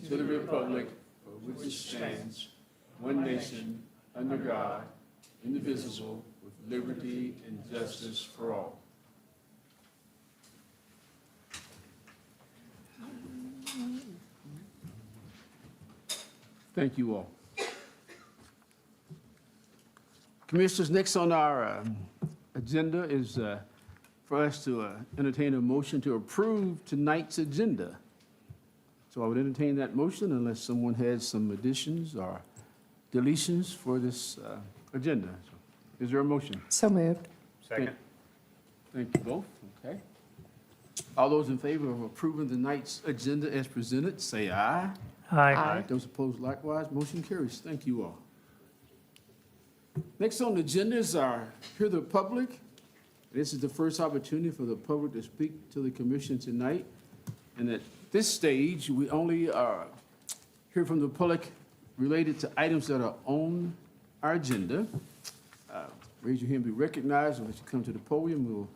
to the republic for which it stands, one nation, under God, indivisible, with liberty and justice for all. Thank you all. Commissioners, next on our agenda is for us to entertain a motion to approve tonight's agenda. So I would entertain that motion unless someone has some additions or deletions for this agenda. So, is there a motion? So moved. Second. Thank you both. Okay. All those in favor of approving tonight's agenda as presented, say aye. Aye. Those opposed likewise, motion carries. Thank you all. Next on the agenda is our Hear the Public. This is the first opportunity for the public to speak to the commission tonight. And at this stage, we only hear from the public related to items that are on our agenda. Raise your hand, be recognized, and as you come to the podium, we'll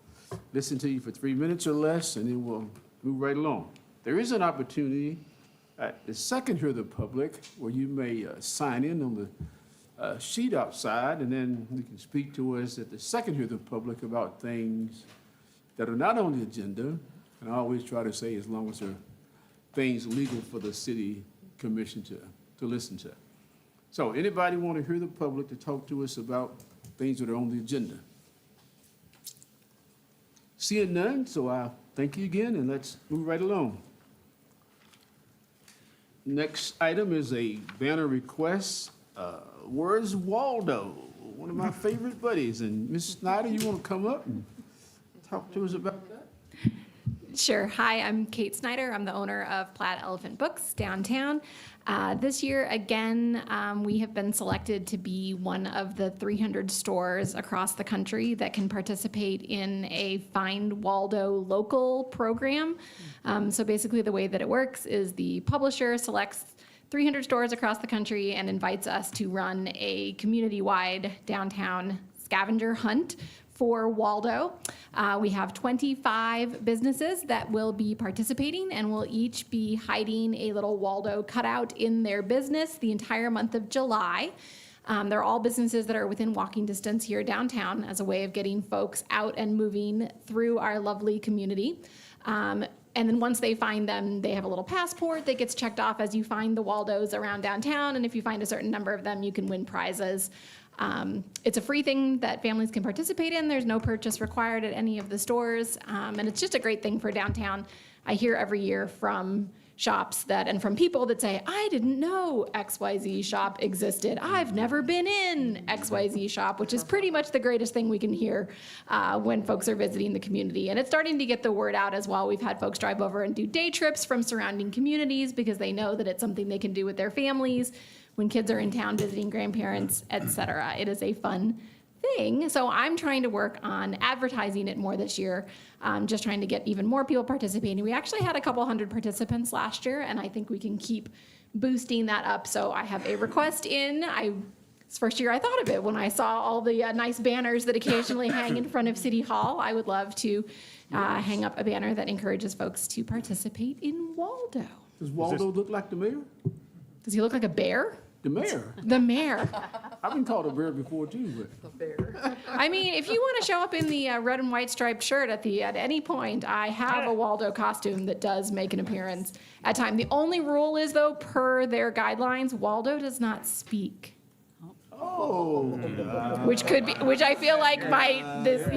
listen to you for 3 minutes or less, and then we'll move right along. There is an opportunity at the second Hear the Public where you may sign in on the sheet outside, and then you can speak to us at the second Hear the Public about things that are not on the agenda. And I always try to say, as long as they're things legal for the city commission to listen to. So anybody want to hear the public to talk to us about things that are on the agenda? Seeing none, so I thank you again, and let's move right along. Next item is a banner request. Where's Waldo? One of my favorite buddies. And Ms. Snyder, you want to come up and talk to us about that? Sure. Hi, I'm Kate Snyder. I'm the owner of Plaid Elephant Books downtown. This year, again, we have been selected to be one of the 300 stores across the country that can participate in a Find Waldo local program. So basically the way that it works is the publisher selects 300 stores across the country and invites us to run a community-wide downtown scavenger hunt for Waldo. We have 25 businesses that will be participating and will each be hiding a little Waldo cutout in their business the entire month of July. They're all businesses that are within walking distance here downtown as a way of getting folks out and moving through our lovely community. And then once they find them, they have a little passport that gets checked off as you find the Waldos around downtown. And if you find a certain number of them, you can win prizes. It's a free thing that families can participate in. There's no purchase required at any of the stores. And it's just a great thing for downtown. I hear every year from shops and from people that say, I didn't know XYZ shop existed. I've never been in XYZ shop, which is pretty much the greatest thing we can hear when folks are visiting the community. And it's starting to get the word out as well. We've had folks drive over and do day trips from surrounding communities because they know that it's something they can do with their families when kids are in town visiting grandparents, et cetera. It is a fun thing. So I'm trying to work on advertising it more this year, just trying to get even more people participating. We actually had a couple hundred participants last year, and I think we can keep boosting that up. So I have a request in. It's the first year I thought of it when I saw all the nice banners that occasionally hang in front of City Hall. I would love to hang up a banner that encourages folks to participate in Waldo. Does Waldo look like the mayor? Does he look like a bear? The mayor. The mayor. I've been called a bear before too, but. I mean, if you want to show up in the red and white striped shirt at any point, I have a Waldo costume that does make an appearance at time. The only rule is, though, per their guidelines, Waldo does not speak. Oh. Which I feel like this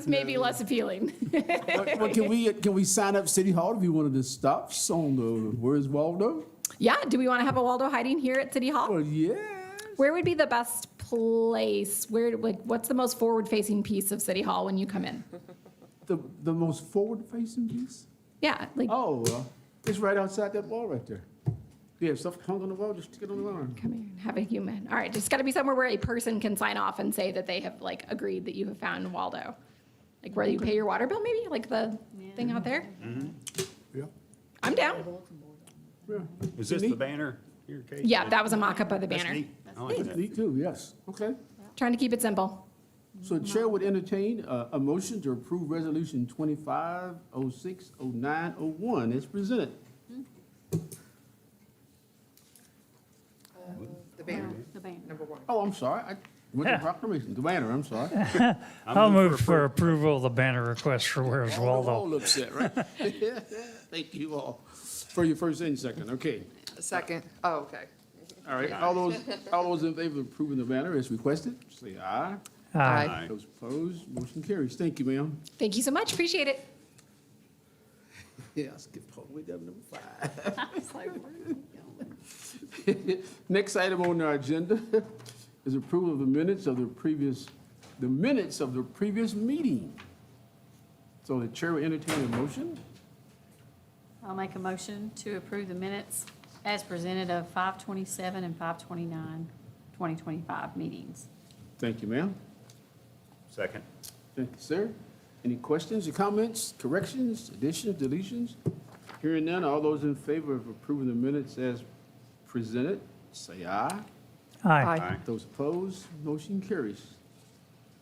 may be less appealing. Well, can we sign up City Hall if you wanted to stop on the Where's Waldo? Yeah, do we want to have a Waldo hiding here at City Hall? Well, yeah. Where would be the best place? What's the most forward-facing piece of City Hall when you come in? The most forward-facing piece? Yeah, It's right outside that wall right there. Yeah, stuff hung on the wall, just stick it on the line. come here and have a human. All right, just got to be somewhere where a person can sign off and say that they have agreed that you have found Waldo. Like where you pay your water bill, maybe? Like the thing out there? Yeah. I'm down. Yeah. Is this the banner here, Kate? Yeah, that was a mock-up of the That's banner. neat. I like that. Me too, yes. Okay. Trying to keep it simple. So the chair would entertain a motion to approve resolution 25060901 as presented. banner. The banner. Number one. Oh, I'm sorry. I went to proclamation, the banner, I'm sorry. I'll move for approval of the banner request for Where's All Waldo. upset, right? Thank you all for your first and second, okay. Second, oh, okay. All right, all those in favor of approving the banner as requested, say aye. Aye. Aye. Those opposed, motion carries. Thank you, ma'am. Thank you so much. Appreciate it. Yeah, I skipped all the way down to number 5. Next item on our agenda is approval of the minutes of the previous meeting. So the chair will entertain a motion. I'll make a motion to approve the minutes as presented of 5/27 and 5/29, 2025 meetings. Thank you, ma'am. Second. Thank you, sir. Any questions or comments, corrections, additions, deletions? Hearing none, all those in favor of approving the minutes as presented, say aye. Aye. Aye. Those opposed, motion carries.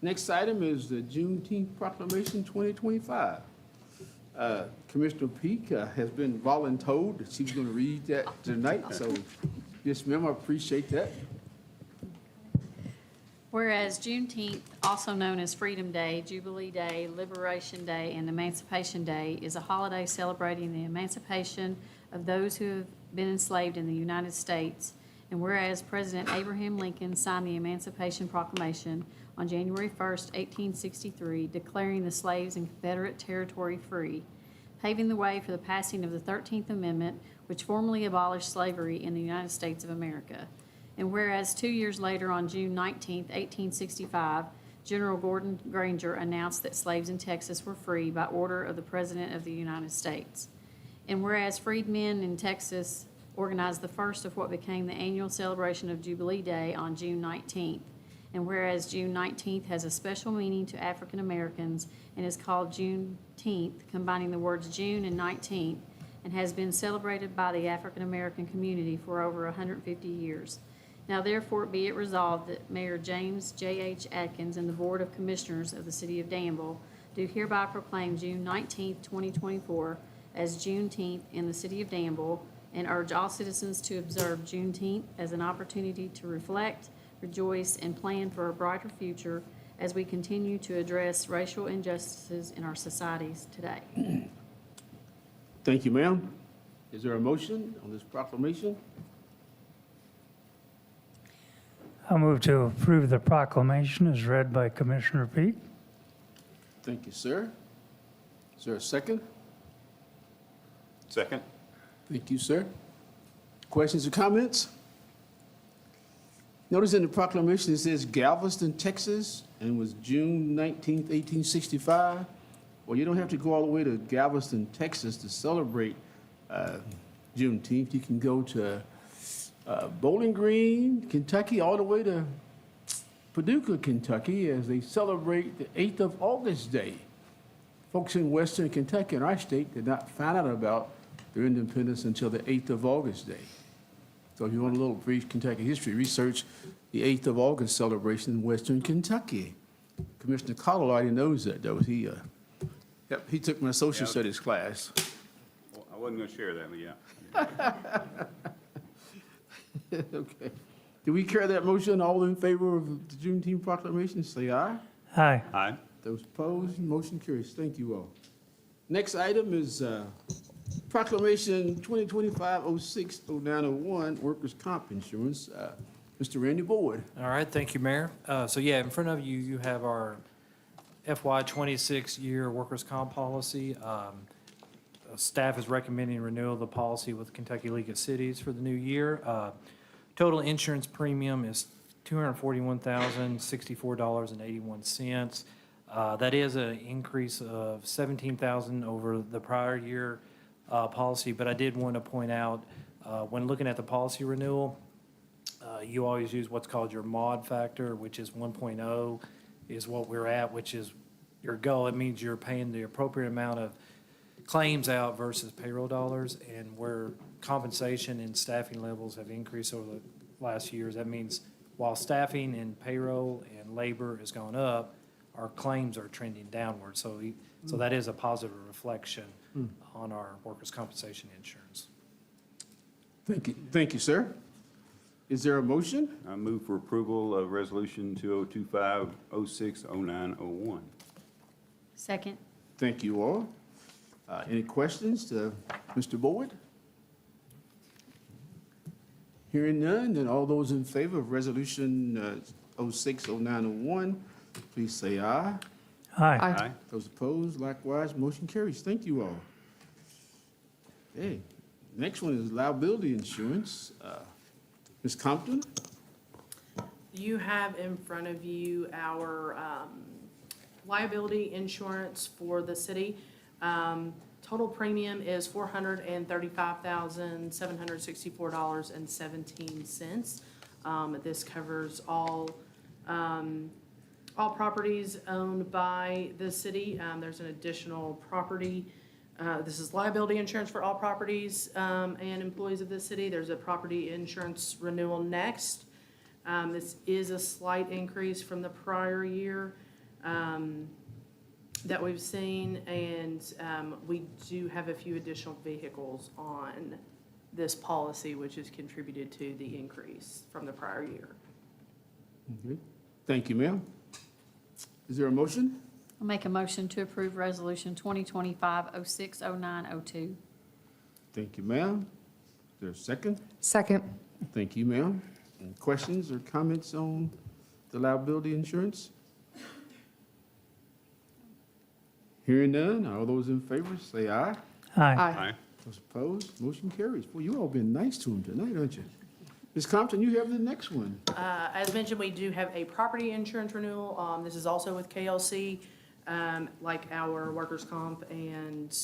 Next item is the Juneteenth Proclamation 2025. Commissioner Peak has been voluntold that she was going to read that tonight, so yes, ma'am, I appreciate that. Whereas Juneteenth, also known as Freedom Day, Jubilee Day, Liberation Day, and Emancipation Day, is a holiday celebrating the emancipation of those who have been enslaved in the United States. And whereas President Abraham Lincoln signed the Emancipation Proclamation on January 1st, 1863, declaring the slaves in Confederate territory free, paving the way for the passing of the 13th Amendment, which formally abolished slavery in the United States of America. And whereas 2 years later, on June 19, 1865, General Gordon Granger announced that slaves in Texas were free by order of the President of the United States. And whereas freedmen in Texas organized the first of what became the annual celebration of Jubilee Day on June 19th. And whereas June 19th has a special meaning to African Americans and is called Juneteenth, combining the words June and 19th, and has been celebrated by the African American community for over 150 years. Now therefore be it resolved that Mayor James J.H. Atkins and the Board of Commissioners of the City of Danville do hereby proclaim June 19th, 2024 as Juneteenth in the City of Danville, and urge all citizens to observe Juneteenth as an opportunity to reflect, rejoice, and plan for a brighter future as we continue to address racial injustices in our societies today. Thank you, ma'am. Is there a motion on this proclamation? I'll move to approve the proclamation as read by Commissioner Peak. Thank you, sir. Is there a second? Second. Thank you, sir. Questions or comments? Notice in the proclamation it says Galveston, Texas, and was June 19th, 1865. Well, you don't have to go all the way to Galveston, Texas to celebrate Juneteenth. You can go to Bowling Green, Kentucky, all the way to Paducah, Kentucky, as they celebrate the 8th of August Day. Folks in Western Kentucky, in our state, did not find out about their independence until the 8th of August Day. So if you want a little brief Kentucky history, research the 8th of August celebration in Western Kentucky. Commissioner Cottle already knows that, though. He took my social Yeah. studies class. Well, I wasn't going to share that, but yeah. Okay. Do we carry that motion? All in favor of the Juneteenth proclamation, say aye. Aye. Aye. Those opposed, motion carries. Thank you all. Next item is Proclamation 2025-06-0901, Workers' Comp Insurance. Mr. Randy Boyd. All right, thank you, Mayor. So yeah, in front of you, you have our FY '26 year workers' comp policy. Staff is recommending renewal of the policy with Kentucky League of Cities for the new year. Total insurance premium is $241,064.81. That is an increase of $17,000 over the prior year policy, but I did want to point out, when looking at the policy renewal, you always use what's called your mod factor, which is 1.0 is what we're at, which is your goal. It means you're paying the appropriate amount of claims out versus payroll dollars, and where compensation and staffing levels have increased over the last years. That means while staffing and payroll and labor has gone up, our claims are trending downward. So that is a positive reflection on our workers' compensation insurance. Thank you, sir. Is there a motion? I move for approval of Resolution 2025-06-0901. Second. Thank you all. Any questions to Mr. Boyd? Hearing none, then all those in favor of Resolution 06-0901, please say aye. Aye. Aye. Those opposed, likewise, motion carries. Thank you all. Okay, next one is liability insurance. Ms. Compton? You have in front of you our liability insurance for the city. Total premium is $435,764.17. This covers all properties owned by the city. There's an additional property. This is liability insurance for all properties and employees of the city. There's a property insurance renewal next. This is a slight increase from the prior year that we've seen, and we do have a few additional vehicles on this policy, which has contributed to the increase from the prior year. Okay. Thank you, ma'am. Is there a motion? I'll make a motion to approve Resolution 2025-06-0902. Thank you, ma'am. Is there a second? Second. Thank you, ma'am. Any questions or comments on the liability insurance? Hearing none, all those in favor say aye. Aye. Aye. Those opposed, motion carries. Boy, you all been nice to him tonight, aren't you? Ms. Compton, you have the next one. As mentioned, we do have a property insurance renewal. This is also with KLC, like our workers' comp and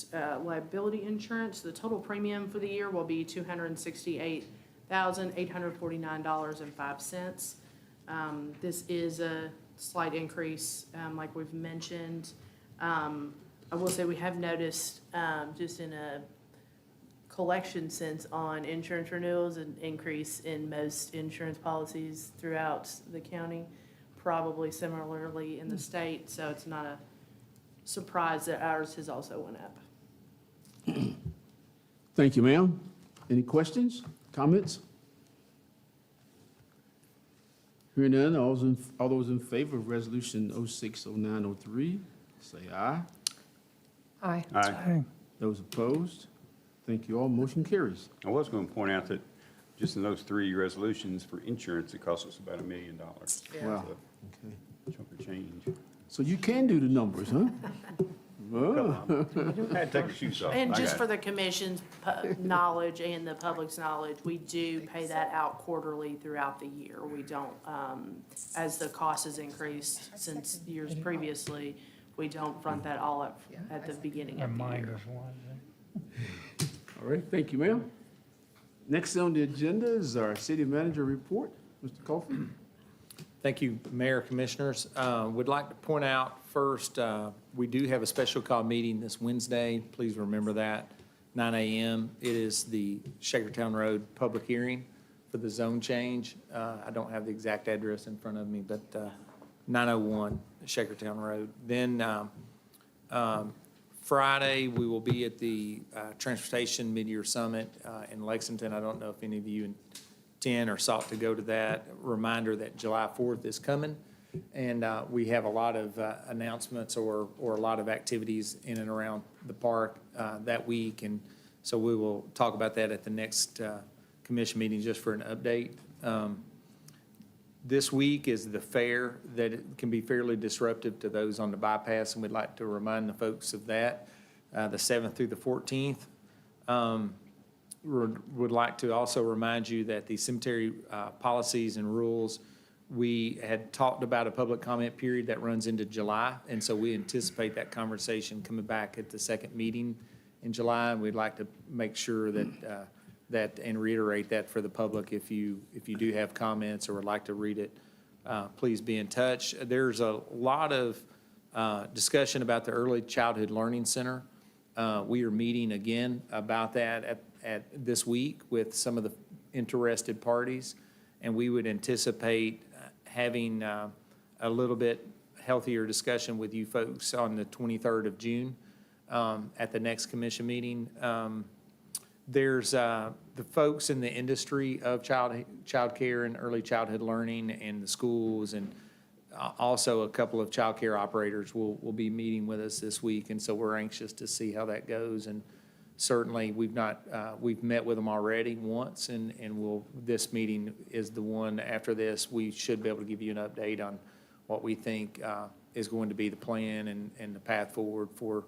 liability insurance. The total premium for the year will be $268,849.05. This is a slight increase, like we've mentioned. I will say we have noticed, just in a collection sense on insurance renewals, an increase in most insurance policies throughout the county, probably similarly in the state, so it's not a surprise that ours has also went up. Thank you, ma'am. Any questions, comments? Hearing none, all those in favor of Resolution 06-0903, say aye. Aye. Aye. Aye. Those opposed? Thank you all. Motion carries. I was going to point out that just in those three resolutions for insurance, it costs us about $1 million. Wow. That's Okay. a chunk of change. So you can do the numbers, huh? Oh. I had to take your shoes off. And I just got for it. the commission's knowledge and the public's knowledge, we do pay that out quarterly throughout the year. We don't, as the cost has increased since years previously, we don't front that all up at the beginning of the Remind year. us one. All right, thank you, ma'am. Next on the agenda is our city manager report. Mr. Coffey? Thank you, Mayor, Commissioners. Would like to point out first, we do have a special call meeting this Wednesday. Please remember that, 9 a.m. It is the Shakertown Road public hearing for the zone change. I don't have the exact address in front of me, but 901 Shakertown Road. Then Friday, we will be at the Transportation Mid-Year Summit in Lexington. I don't know if any of you attend or sought to go to that. Reminder that July 4th is coming, and we have a lot of announcements or a lot of activities in and around the park that week, and so we will talk about that at the next commission meeting just for an update. This week is the fair that it can be fairly disruptive to those on the bypass, and we'd like to remind the folks of that, the 7th through the 14th. Would like to also remind you that the cemetery policies and rules, we had talked about a public comment period that runs into July, and so we anticipate that conversation coming back at the second meeting in July, and we'd like to make sure that and reiterate that for the public. If you do have comments or would like to read it, please be in touch. There's a lot of discussion about the Early Childhood Learning Center. We are meeting again about that at this week with some of the interested parties, and we would anticipate having a little bit healthier discussion with you folks on the 23rd of June at the next commission meeting. There's the folks in the industry of childcare and early childhood learning and the schools, and also a couple of childcare operators will be meeting with us this week, and so we're anxious to see how that goes. And certainly, we've met with them already once, and this meeting is the one after this. We should be able to give you an update on what we think is going to be the plan and the path forward for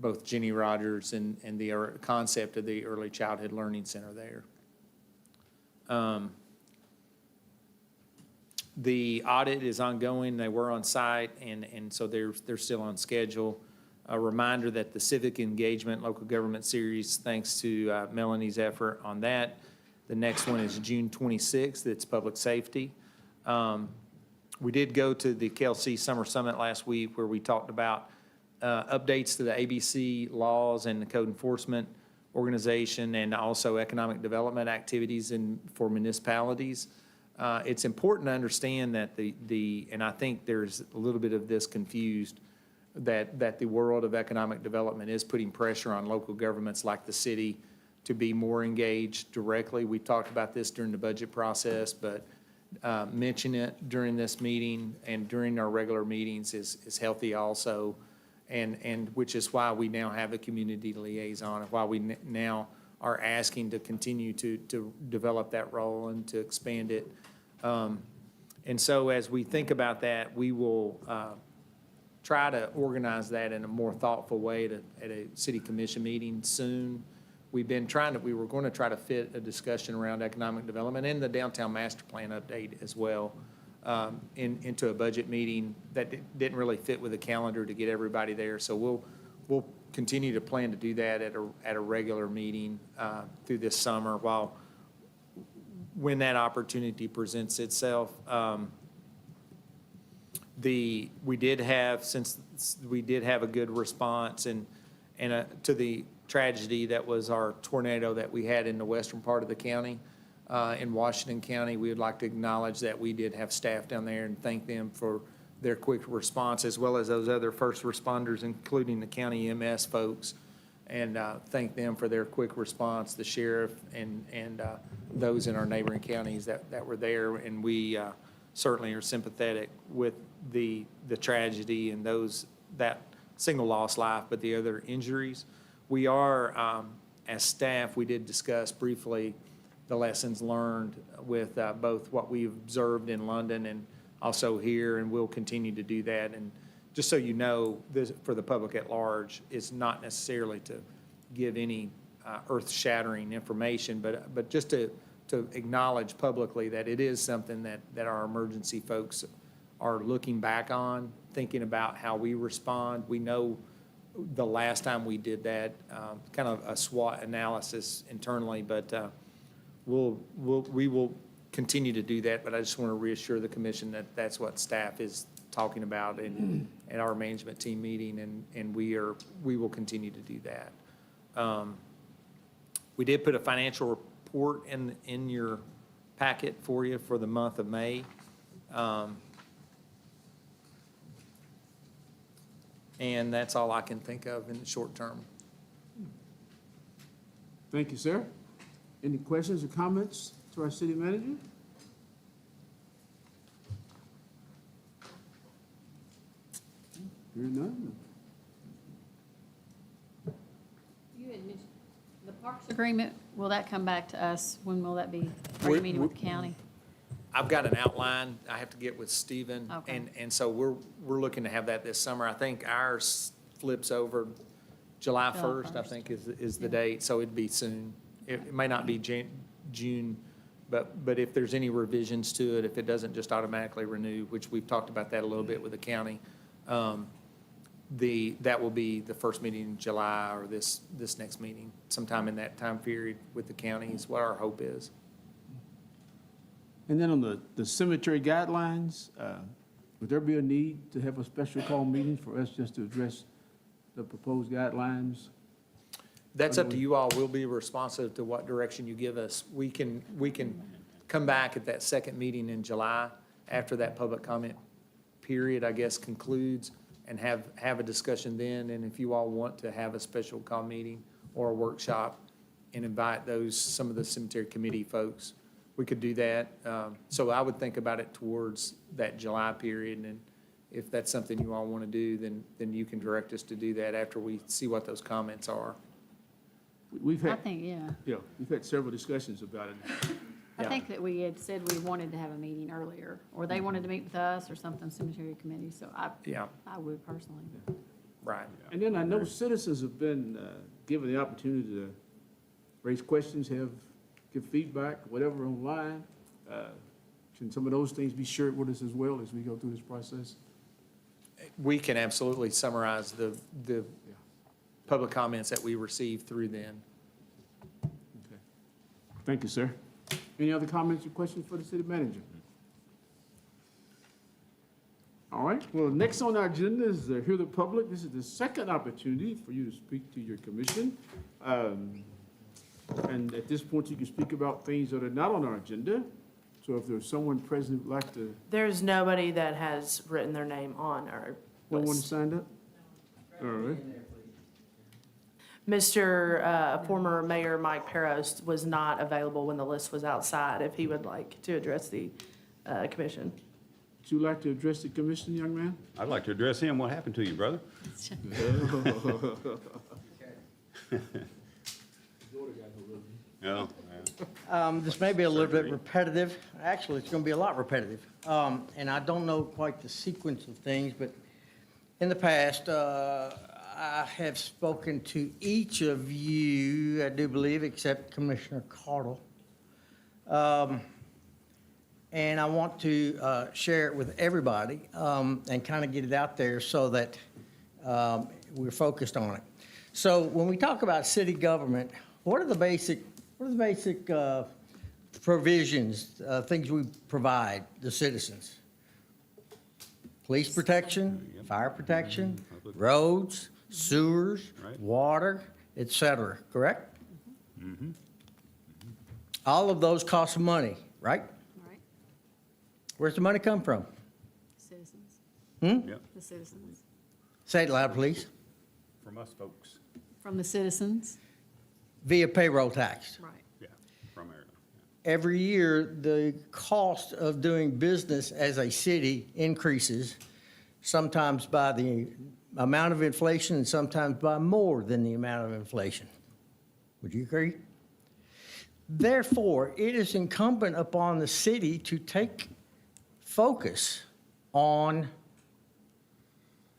both Jenny Rogers and the concept of the Early Childhood Learning Center there. The audit is ongoing. They were on site, and so they're still on schedule. A reminder that the Civic Engagement Local Government Series, thanks to Melanie's effort on that. The next one is June 26th. It's public safety. We did go to the KLC Summer Summit last week where we talked about updates to the ABC laws and the code enforcement organization, and also economic development activities for municipalities. It's important to understand that and I think there's a little bit of this confused, that the world of economic development is putting pressure on local governments like the city to be more engaged directly. We talked about this during the budget process, but mention it during this meeting and during our regular meetings is healthy also. And which is why we now have a community liaison, and why we now are asking to continue to develop that role and to expand it. And so as we think about that, we will try to organize that in a more thoughtful way at a city commission meeting soon. We were going to try to fit a discussion around economic development and the downtown master plan update as well into a budget meeting that didn't really fit with the calendar to get everybody there. So we'll continue to plan to do that at a regular meeting through this summer when that opportunity presents itself. We did have a good response and to the tragedy that was our tornado that we had in the western part of the county. In Washington County, we would like to acknowledge that we did have staff down there and thank them for their quick response, as well as those other first responders, including the county EMS folks, and thank them for their quick response, the sheriff and those in our neighboring counties that were there. And we certainly are sympathetic with the tragedy and that single lost life, but the other injuries. We are, as staff, we did discuss briefly the lessons learned with both what we observed in London and also here, and we'll continue to do that. And just so you know, this, for the public at large, is not necessarily to give any earth-shattering information, but just to acknowledge publicly that it is something that our emergency folks are looking back on, thinking about how we respond. We know the last time we did that, kind of a SWOT analysis internally, but we will continue to do that. But I just want to reassure the commission that that's what staff is talking about at our management team meeting, and we will continue to do that. We did put a financial report in your packet for you for the month of May. And that's all I can think of in the short term. Thank you, sir. Any questions or comments to our city manager? Hearing none. You had mentioned the Parks Agreement, will that come back to us? When will that be? Are We- you meeting with the county? I've got an outline. I have to get with Stephen. Okay. And so we're looking to have that this summer. I think ours flips over July 1st, I think is the date, so it'd be soon. It may not be June, but if there's any revisions to it, if it doesn't just automatically renew, which we've talked about that a little bit with the county, that will be the first meeting in July, or this next meeting, sometime in that time period with the county is what our hope is. And then on the cemetery guidelines, would there be a need to have a special call meeting for us just to address the proposed guidelines? That's up to you all. We'll be responsive to what direction you give us. We can come back at that second meeting in July after that public comment period, I guess, concludes, and have a discussion then. And if you all want to have a special call meeting or a workshop, and invite some of the cemetery committee folks. We could do that. So I would think about it towards that July period, and if that's something you all want to do, then you can direct us to do that after we see what those comments are. We've I had, think, yeah. we've had several discussions about it. I Yeah. think that we had said we wanted to have a meeting earlier, or they wanted to meet with us or something, cemetery committee, so Yeah, I would personally. right. And then I know citizens have been given the opportunity to raise questions, give feedback, whatever online. Can some of those things be shared with us as well as we go through this process? We can absolutely summarize the public comments that we received through then. Okay. Thank you, sir. Any other comments or questions for the city manager? All right, well, next on our agenda is hear the public. This is the second opportunity for you to speak to your commission. And at this point, you can speak about things that are not on our agenda. So if there's someone present who'd like to, There's nobody that has written their name on our no one list. signed up? All right. Mr. Former Mayor Mike Peros was not available when the list was outside, if he would like to address the commission. Would you like to address the commission, young man? I'd like to address him. What happened to you, brother? Oh, This may be a little bit repetitive. Actually, it's going to be a lot repetitive. And I don't know quite the sequence of things, but in the past, I have spoken to each of you, I do believe, except Commissioner Cardle. And I want to share it with everybody and kind of get it out there so that we're focused on it. So when we talk about city government, what are the basic provisions, things we provide the citizens? Police protection, fire protection, roads, sewers, Right. water, et cetera, correct? All of those cost money, right? All right, Where's the money come from? citizens, Yep, the citizens, Say it loud, please. from us folks. from the citizens, Via payroll tax. right. Yeah, from there. Every year, the cost of doing business as a city increases, sometimes by the amount of inflation and sometimes by more than the amount of inflation. Would you agree? Therefore, it is incumbent upon the city to take focus on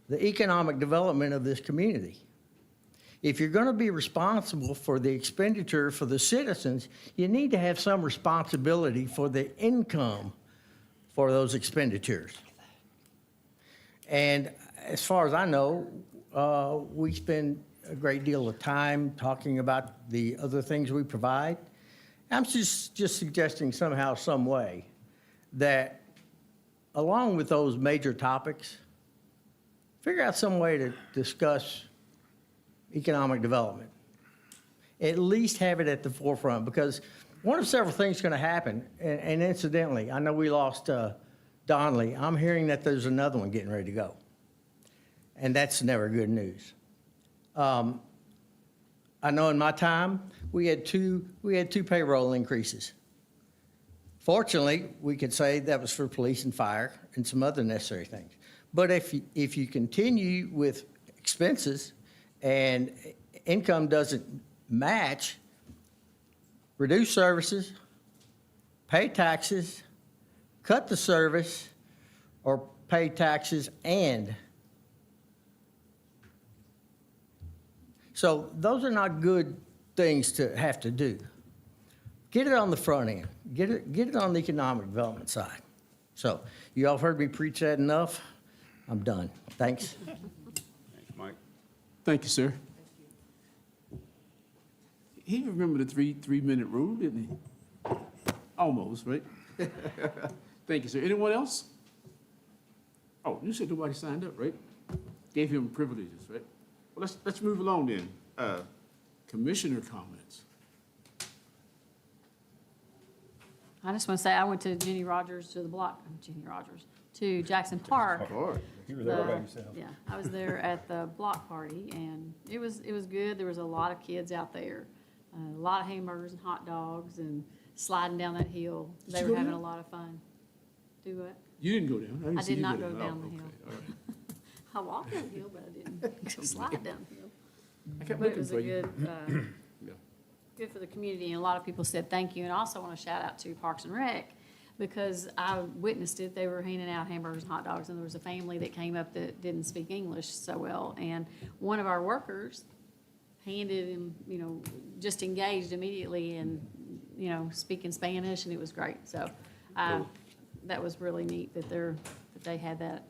the economic development of this community. If you're going to be responsible for the expenditure for the citizens, you need to have some responsibility for the income for those expenditures. And as far as I know, we spend a great deal of time talking about the other things we provide. I'm just suggesting somehow, some way, that along with those major topics, figure out some way to discuss economic development. At least have it at the forefront, because one of several things going to happen. And incidentally, I know we lost Donnelly. I'm hearing that there's another one getting ready to go. And that's never good news. I know in my time, we had two payroll increases. Fortunately, we could say that was for police and fire and some other necessary things. But if you continue with expenses and income doesn't match, reduce services, pay taxes, cut the service, or pay taxes and. So those are not good things to have to do. Get it on the front end. Get it on the economic development side. So you all have heard me preach that enough. I'm done. Thanks. Thanks, Mike. Thank you, sir. He remembered the three-minute rule, didn't he? Almost, right? Thank you, sir. Anyone else? Oh, you said nobody signed up, right? Gave him privileges, right? Well, let's move along then. Commissioner comments. I just want to say, I went to to Jackson Park. You were there by The- yourself. Yeah, I was there at the block party, and it was good. There was a lot of kids out there. a lot of hamburgers and hot dogs and sliding down that hill. Did They you were go having down? a lot of fun. Do what? You didn't go down? didn't I see did you not go Oh, down the okay, hill. all right. I walked down the hill, but I didn't slide down the hill. I kept But it looking was for a you. good, Yeah. good for the community, and a lot of people said thank you. And I also want to shout out to Parks and Rec, because I witnessed it. They were handing out hamburgers and hot dogs, and there was a family that came up that didn't speak English so well. And one of our workers handed him, just engaged immediately and, speaking Spanish, and it was great. So that was really neat that they had that,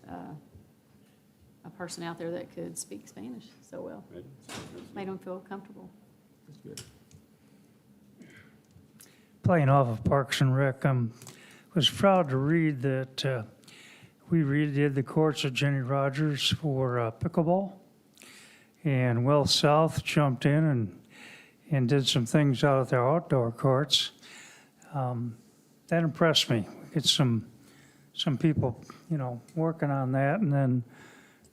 a person out there that could speak Spanish so well. Made them feel comfortable. That's good. Playing off of Parks and Rec, was proud to read that we redid the courts at Jenny Rogers for pickleball. And Wells South jumped in and did some things out at their outdoor courts. That impressed me. Get some people, working on that. And then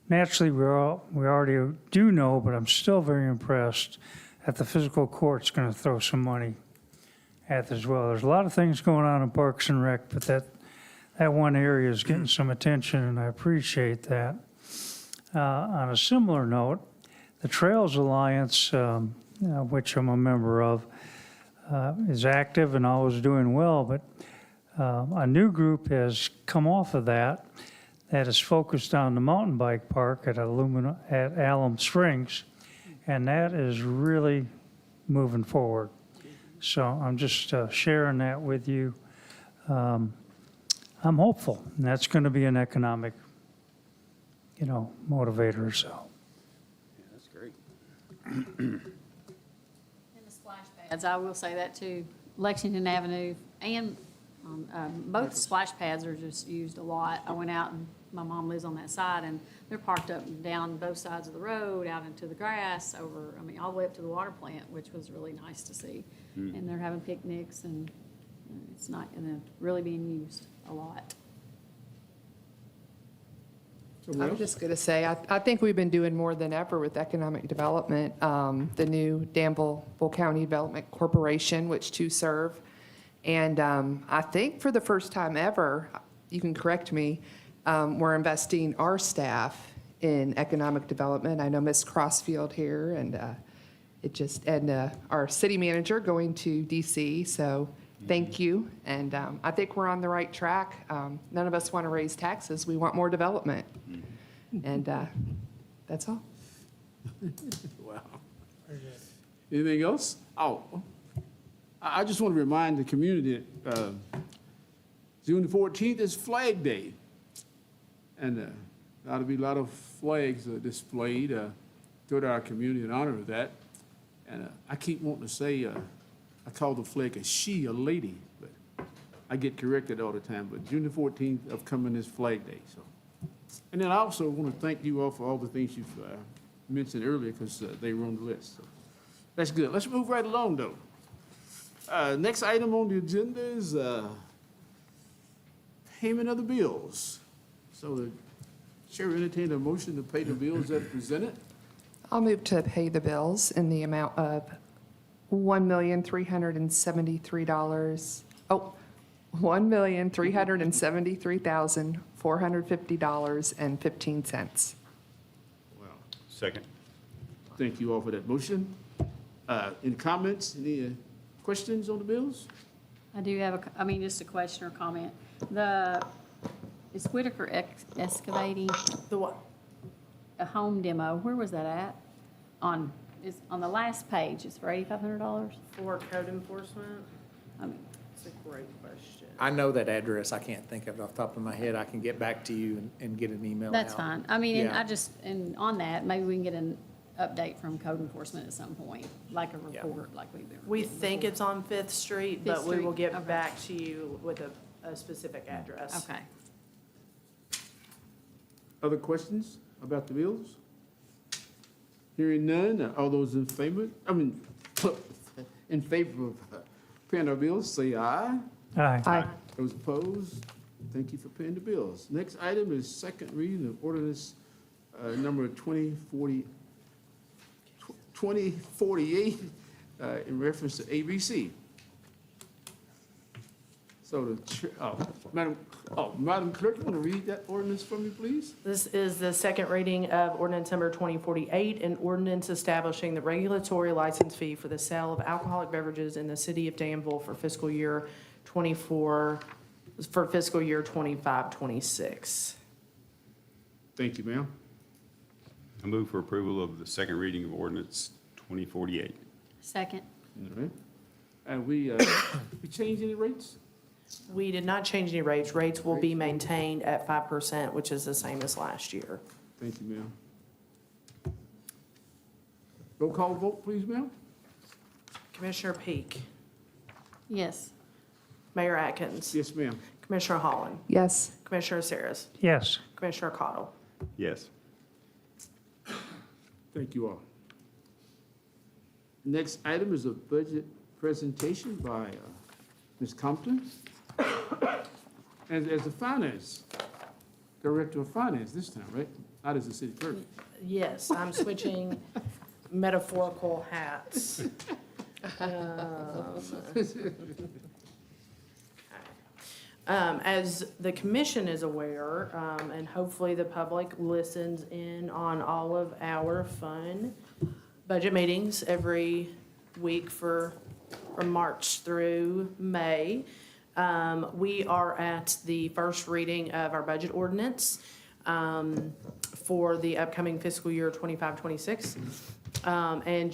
naturally, we already do know, but I'm still very impressed that the physical court's going to throw some money at as well. There's a lot of things going on in Parks and Rec, but that one area is getting some attention, and I appreciate that. On a similar note, the Trails Alliance, which I'm a member of, is active and always doing well, but a new group has come off of that is focused on the mountain bike park at Alum Springs, and that is really moving forward. So I'm just sharing that with you. I'm hopeful, and that's going to be an economic, motivator, so. Yeah, that's great. And the splash pads, I will say that too. Lexington Avenue and both splash pads are just used a lot. I went out, and my mom lives on that side, and they're parked up and down both sides of the road, out into the grass, all the way up to the water plant, which was really nice to see. And they're having picnics, and it's not, and they're really being used a lot. Someone I'm else? just going to say, I think we've been doing more than ever with economic development. The new Danville County Development Corporation, which to serve. And I think for the first time ever, you can correct me, we're investing our staff in economic development. I know Ms. Crossfield here, and our city manager going to DC, so thank you. And I think we're on the right track. None of us want to raise taxes. We want more development. And that's all. Wow. Anything else? Oh, I just want to remind the community that June the 14th is Flag Day. And there'll be a lot of flags displayed throughout our community in honor of that. And I keep wanting to say, I call the flag a lady, but I get corrected all the time. But June the 14th upcoming is Flag Day, so. And then I also want to thank you all for all the things you've mentioned earlier, because they were on the list. So that's good. Let's move right along, though. Next item on the agenda is payment of the bills. So the chair entertained a motion to pay the bills as presented. I'll move to pay the bills in the amount of $1,373. Oh, $1,373,450.15. Wow. Second. Thank you all for that motion. Any comments, any questions on the bills? I do have just a question or comment. Is Whitaker Excavating The what? a home demo? Where was that at? On the last page, it's for $8,500? For code enforcement? I mean, It's a great question. I know that address. I can't think of it off the top of my head. I can get back to you and get an email out. that's fine. And Yeah. and on that, maybe we can get an update from code enforcement at some point, like a Yeah. report, like we've been. We getting think before. it's on Fifth Street, Fifth but we will Street, get okay. back to you with a specific address. Okay. Other questions about the bills? Hearing none, all those in favor of paying our bills, say aye. Aye. Those opposed, thank you for paying the bills. Next item is second reading of ordinance number 2048, in reference to ABC. So Madam Clerk, you want to read that ordinance for me, please? This is the second reading of ordinance number 2048, an ordinance establishing the regulatory license fee for the sale of alcoholic beverages in the city of Danville for fiscal year 25-26. Thank you, ma'am. I move for approval of the second reading of ordinance 2048. Second. All right. And we changed any rates? We did not change any rates. Rates will be maintained at 5%, which is the same as last year. Thank you, ma'am. Roll call vote, please, ma'am. Commissioner Peak, Yes. Mayor Atkins, Yes, ma'am. Commissioner Holland, Yes. Commissioner Saris, Yes. Commissioner Cottle. Yes. Thank you all. Next item is a budget presentation by Ms. Compton. And as the finance, Director of Finance this time, right? Not as the city clerk. Yes, I'm switching metaphorical hats. As the commission is aware, and hopefully the public listens in on all of our fun budget meetings every week from March through May. We are at the first reading of our budget ordinance for the upcoming fiscal year 25-26. And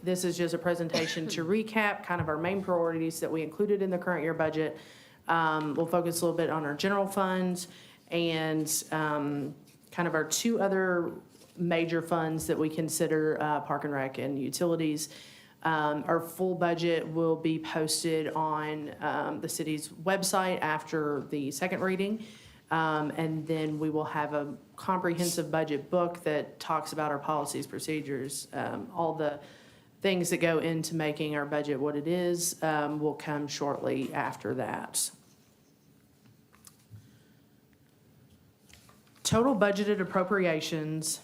this is just a presentation to recap kind of our main priorities that we included in the current year budget. We'll focus a little bit on our general funds and kind of our two other major funds that we consider Park and Rec and utilities. Our full budget will be posted on the city's website after the second reading. And then we will have a comprehensive budget book that talks about our policies, procedures, all the things that go into making our budget what it is will come shortly after that. Total budgeted appropriations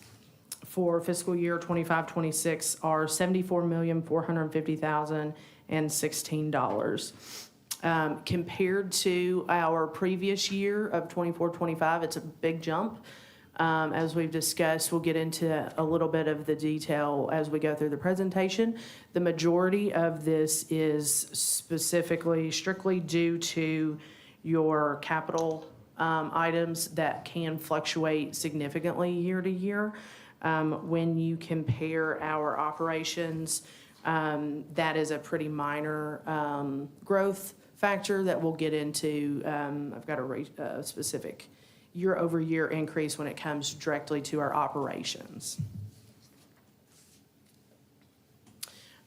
for fiscal year 25-26 are $74,450,016. Compared to our previous year of 24-25, it's a big jump. As we've discussed, we'll get into a little bit of the detail as we go through the presentation. The majority of this is strictly due to your capital items that can fluctuate significantly year to year. When you compare our operations, that is a pretty minor growth factor that we'll get into. I've got a specific year-over-year increase when it comes directly to our operations.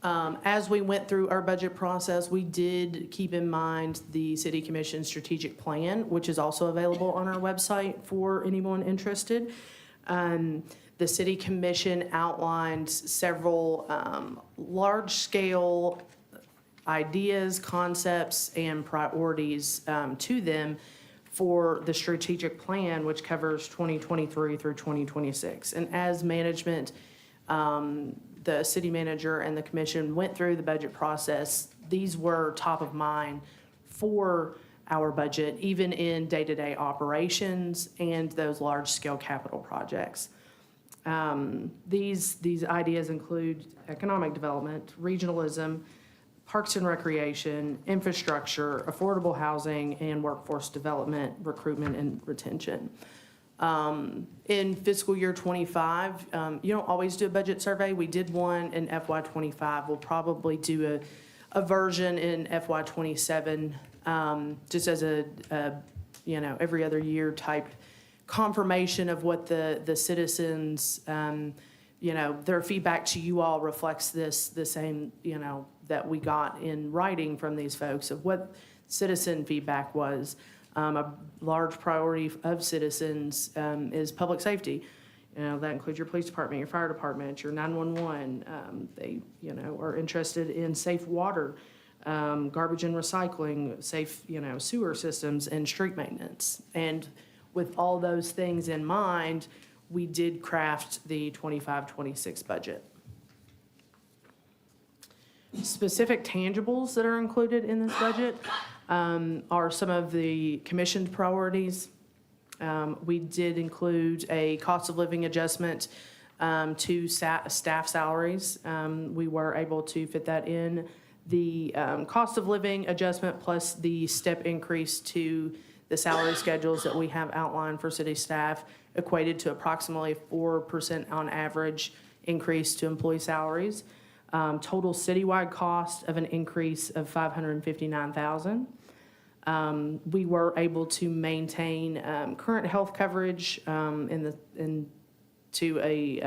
As we went through our budget process, we did keep in mind the City Commission strategic plan, which is also available on our website for anyone interested. The City Commission outlined several large-scale ideas, concepts, and priorities to them for the strategic plan, which covers 2023 through 2026. And as management, the city manager and the commission went through the budget process, these were top of mind for our budget, even in day-to-day operations and those large-scale capital projects. These ideas include economic development, regionalism, parks and recreation, infrastructure, affordable housing, and workforce development, recruitment, and retention. In fiscal year 25, you don't always do a budget survey. We did one in FY 25. We'll probably do a version in FY 27, just as a every other year type confirmation of what the citizens, their feedback to you all reflects the same, that we got in writing from these folks of what citizen feedback was. A large priority of citizens is public safety. That includes your police department, your fire department, your 911. They, are interested in safe water, garbage and recycling, safe, sewer systems, and street maintenance. And with all those things in mind, we did craft the 25-26 budget. Specific tangibles that are included in this budget are some of the commissioned priorities. We did include a cost of living adjustment to staff salaries. We were able to fit that in. The cost of living adjustment plus the step increase to the salary schedules that we have outlined for city staff equated to approximately 4% on average increase to employee salaries. Total citywide cost of an increase of $559,000. We were able to maintain current health coverage to a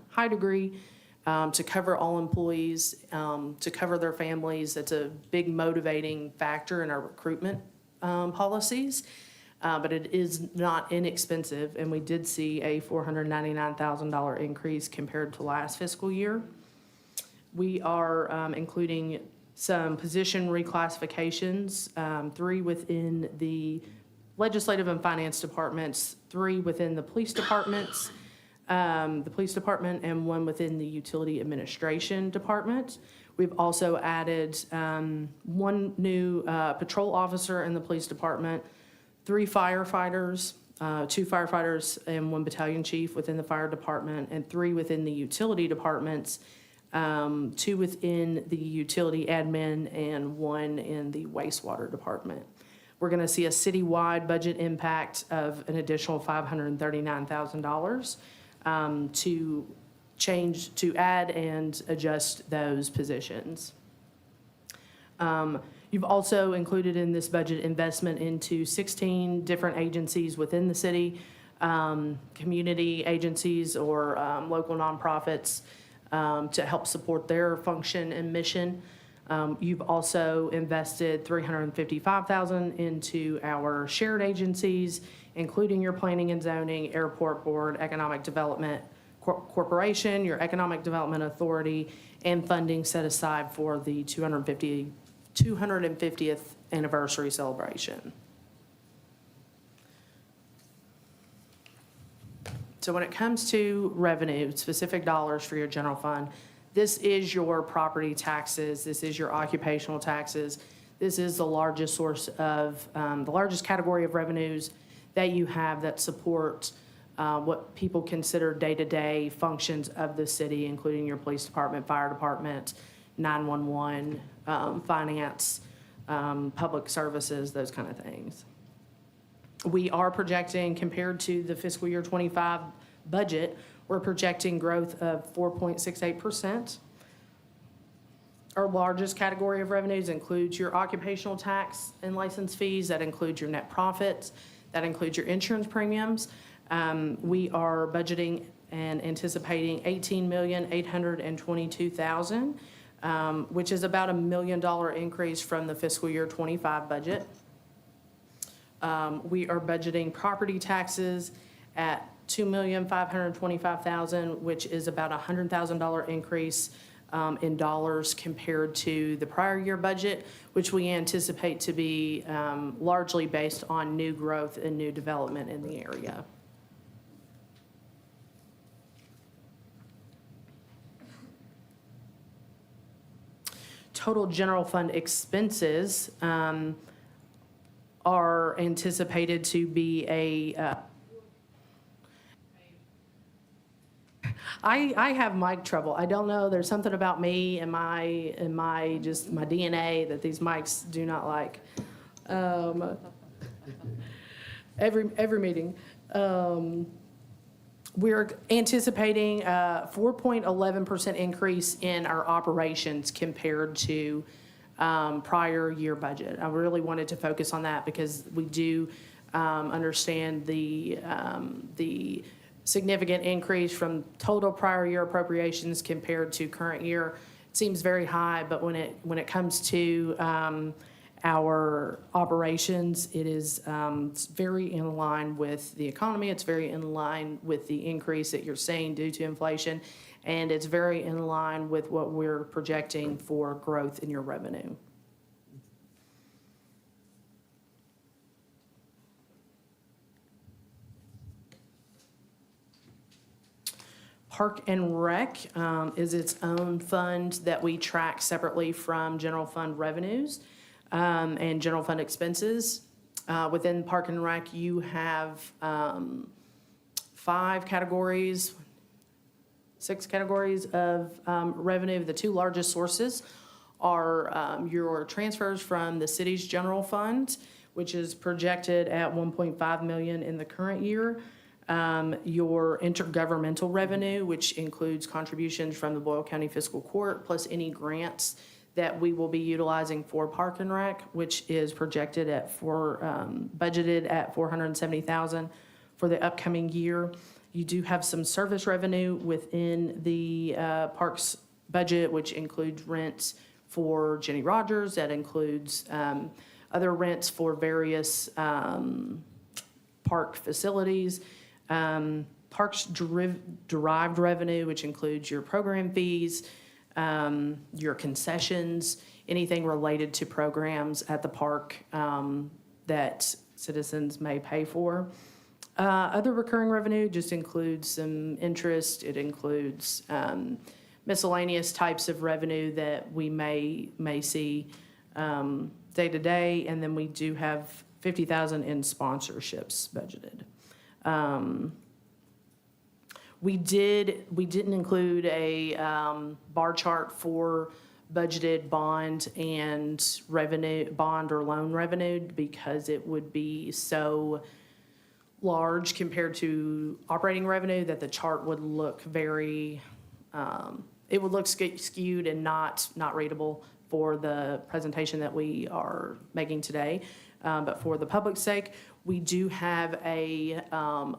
high degree to cover all employees, to cover their families. That's a big motivating factor in our recruitment policies, but it is not inexpensive, and we did see a $499,000 increase compared to last fiscal year. We are including some position reclassifications, 3 within the legislative and finance departments, 3 within the police departments, and 1 within the utility administration department. We've also added 1 new patrol officer in the police department, 3 firefighters, 2 firefighters and 1 battalion chief within the fire department, and 3 within the utility departments, 2 within the utility admin and 1 in the wastewater department. We're going to see a citywide budget impact of an additional $539,000 to add and adjust those positions. You've also included in this budget investment into 16 different agencies within the city, community agencies or local nonprofits, to help support their function and mission. You've also invested $355,000 into our shared agencies, including your planning and zoning, airport board, economic development corporation, your economic development authority, and funding set aside for the 250th anniversary celebration. So when it comes to revenue, specific dollars for your general fund, this is your property taxes, this is your occupational taxes, this is the largest source of, the largest category of revenues that you have that support what people consider day-to-day functions of the city, including your police department, fire department, 911, finance, public services, those kind of things. We are projecting, compared to the fiscal year 25 budget, we're projecting growth of 4.68%. Our largest category of revenues includes your occupational tax and license fees. That includes your net profits. That includes your insurance premiums. We are budgeting and anticipating $18,822,000, which is about $1 million increase from the fiscal year 25 budget. We are budgeting property taxes at $2,525,000, which is about a $100,000 increase in dollars compared to the prior year budget, which we anticipate to be largely based on new growth and new development in the area. Total general fund expenses are anticipated to be I have mic trouble. I don't know. There's something about me and my DNA that these mics do not like. Every meeting. We're anticipating a 4.11% increase in our operations compared to prior year budget. I really wanted to focus on that because we do understand the significant increase from total prior year appropriations compared to current year. It seems very high, but when it comes to our operations, it is very in line with the economy. It's very in line with the increase that you're seeing due to inflation, and it's very in line with what we're projecting for growth in your revenue. Park and Rec is its own fund that we track separately from general fund revenues and general fund expenses. Within Park and Rec, you have 6 categories of revenue. The 2 largest sources are your transfers from the city's general fund, which is projected at $1.5 million in the current year. Your intergovernmental revenue, which includes contributions from the Boyle County Fiscal Court, plus any grants that we will be utilizing for Park and Rec, which is projected at budgeted at $470,000 for the upcoming year. You do have some service revenue within the parks budget, which includes rents for Jenny Rogers. That includes other rents for various park facilities. Parks derived revenue, which includes your program fees, your concessions, anything related to programs at the park that citizens may pay for. Other recurring revenue just includes some interest. It includes miscellaneous types of revenue that we may see day to day, and then we do have $50,000 in sponsorships budgeted. We didn't include a bar chart for budgeted bond and revenue, bond or loan revenue, because it would be so large compared to operating revenue that the chart would look very, it would look skewed and not readable for the presentation that we are making today. But for the public's sake, we do have a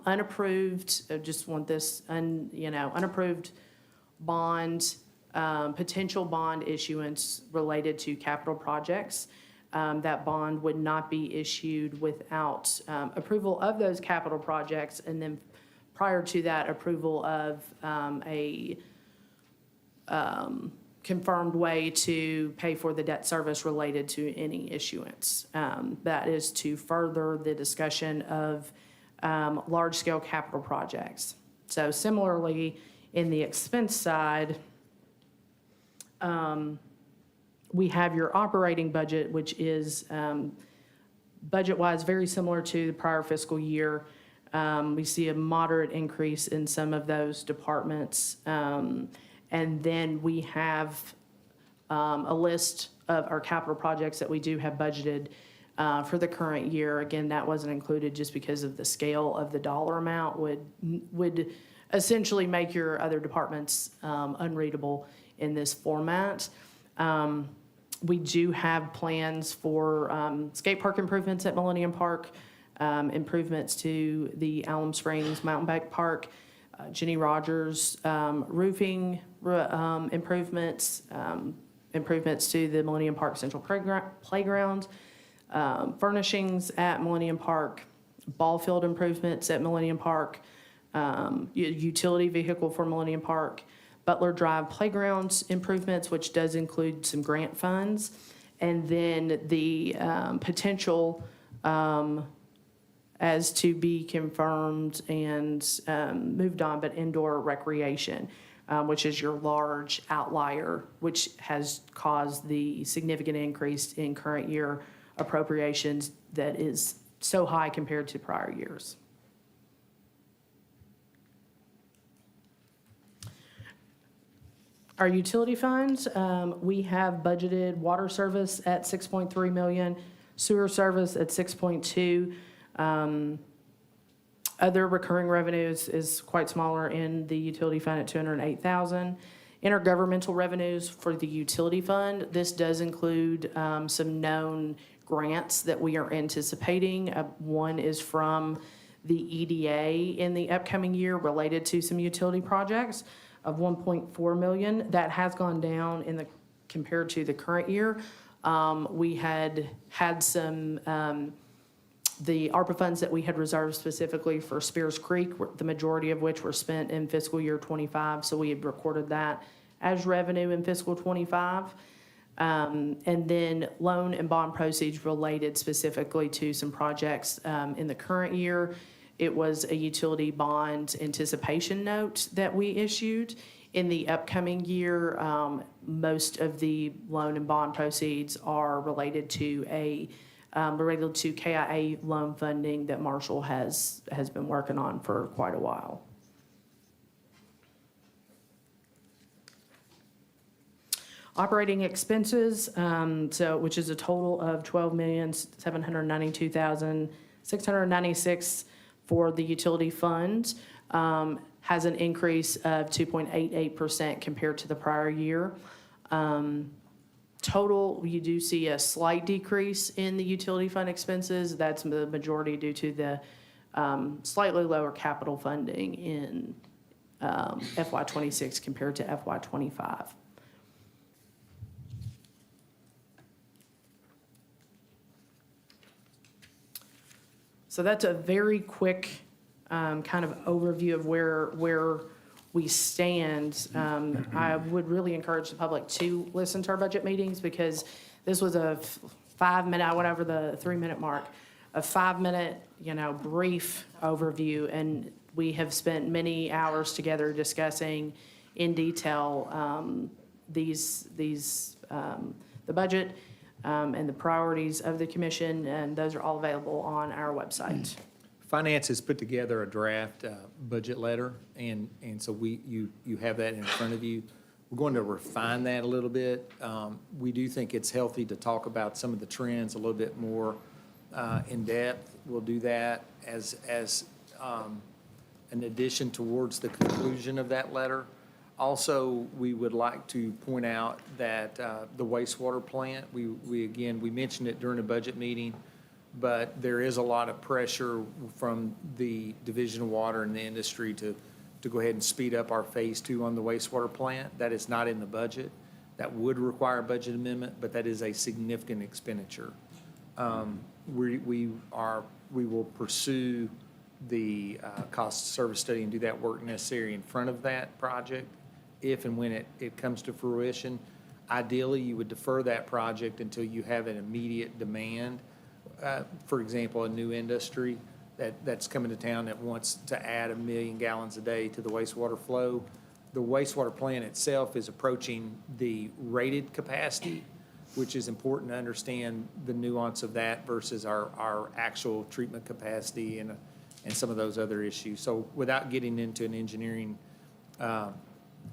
unapproved, just want this, unapproved bond, potential bond issuance related to capital projects. That bond would not be issued without approval of those capital projects, and then prior to that, approval of a confirmed way to pay for the debt service related to any issuance. That is to further the discussion of large-scale capital projects. So similarly, in the expense side, we have your operating budget, which is budget-wise very similar to the prior fiscal year. We see a moderate increase in some of those departments. And then we have a list of our capital projects that we do have budgeted for the current year. Again, that wasn't included just because of the scale of the dollar amount would essentially make your other departments unreadable in this format. We do have plans for skate park improvements at Millennium Park, improvements to the Alum Springs Mountain Bike Park, Jenny Rogers roofing improvements, improvements to the Millennium Park Central Playground, furnishings at Millennium Park, ball field improvements at Millennium Park, utility vehicle for Millennium Park, Butler Drive playgrounds improvements, which does include some grant funds, and then the potential as to be confirmed and moved on, but indoor recreation, which is your large outlier, which has caused the significant increase in current year appropriations that is so high compared to prior years. Our utility funds, we have budgeted water service at $6.3 million, sewer service at $6.2 million. Other recurring revenues is quite smaller in the utility fund at $208,000. Intergovernmental revenues for the utility fund, this does include some known grants that we are anticipating. One is from the EDA in the upcoming year related to some utility projects of $1.4 million. That has gone down compared to the current year. We had some the ARPA funds that we had reserved specifically for Spears Creek, the majority of which were spent in fiscal year 25. So we had recorded that as revenue in fiscal 25. And then loan and bond proceeds related specifically to some projects in the current year It was a utility bond anticipation note that we issued. In the upcoming year, most of the loan and bond proceeds are related to KIA loan funding that Marshall has been working on for quite a while. Operating expenses, which is a total of $12,792,696 for the utility fund, has an increase of 2.88% compared to the prior year. Total, you do see a slight decrease in the utility fund expenses. That's the majority due to the slightly lower capital funding in FY26 compared to FY25. So that's a very quick kind of overview of where we stand. I would really encourage the public to listen to our budget meetings, because this was a 5-minute, I went over the 3-minute mark, a 5-minute, brief overview, and we have spent many hours together discussing in detail the budget and the priorities of the commission, and those are all available on our website. Finance has put together a draft budget letter, and so you have that in front of you. We're going to refine that a little bit. We do think it's healthy to talk about some of the trends a little bit more in depth. We'll do that as an addition towards the conclusion of that letter. Also, we would like to point out that the wastewater plant, we mentioned it during a budget meeting, but there is a lot of pressure from the Division of Water and the industry to go ahead and speed up our phase 2 on the wastewater plant. That is not in the budget. That would require a budget amendment, but that is a significant expenditure. We will pursue the cost of service study and do that work necessary in front of that project if and when it comes to fruition. Ideally, you would defer that project until you have an immediate demand. For example, a new industry that's coming to town that wants to add 1 million gallons a day to the wastewater flow. The wastewater plant itself is approaching the rated capacity, which is important to understand the nuance of that versus our actual treatment capacity and some of those other issues. So without getting into an engineering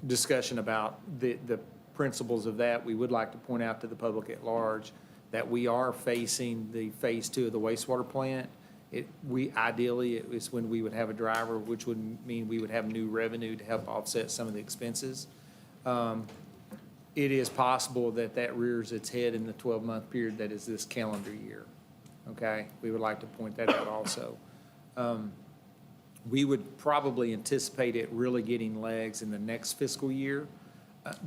discussion about the principles of that, we would like to point out to the public at large that we are facing the phase 2 of the wastewater plant. Ideally, it was when we would have a driver, which would mean we would have new revenue to help offset some of the expenses. It is possible that rears its head in the 12-month period that is this calendar year. Okay? We would like to point that out also. We would probably anticipate it really getting legs in the next fiscal year.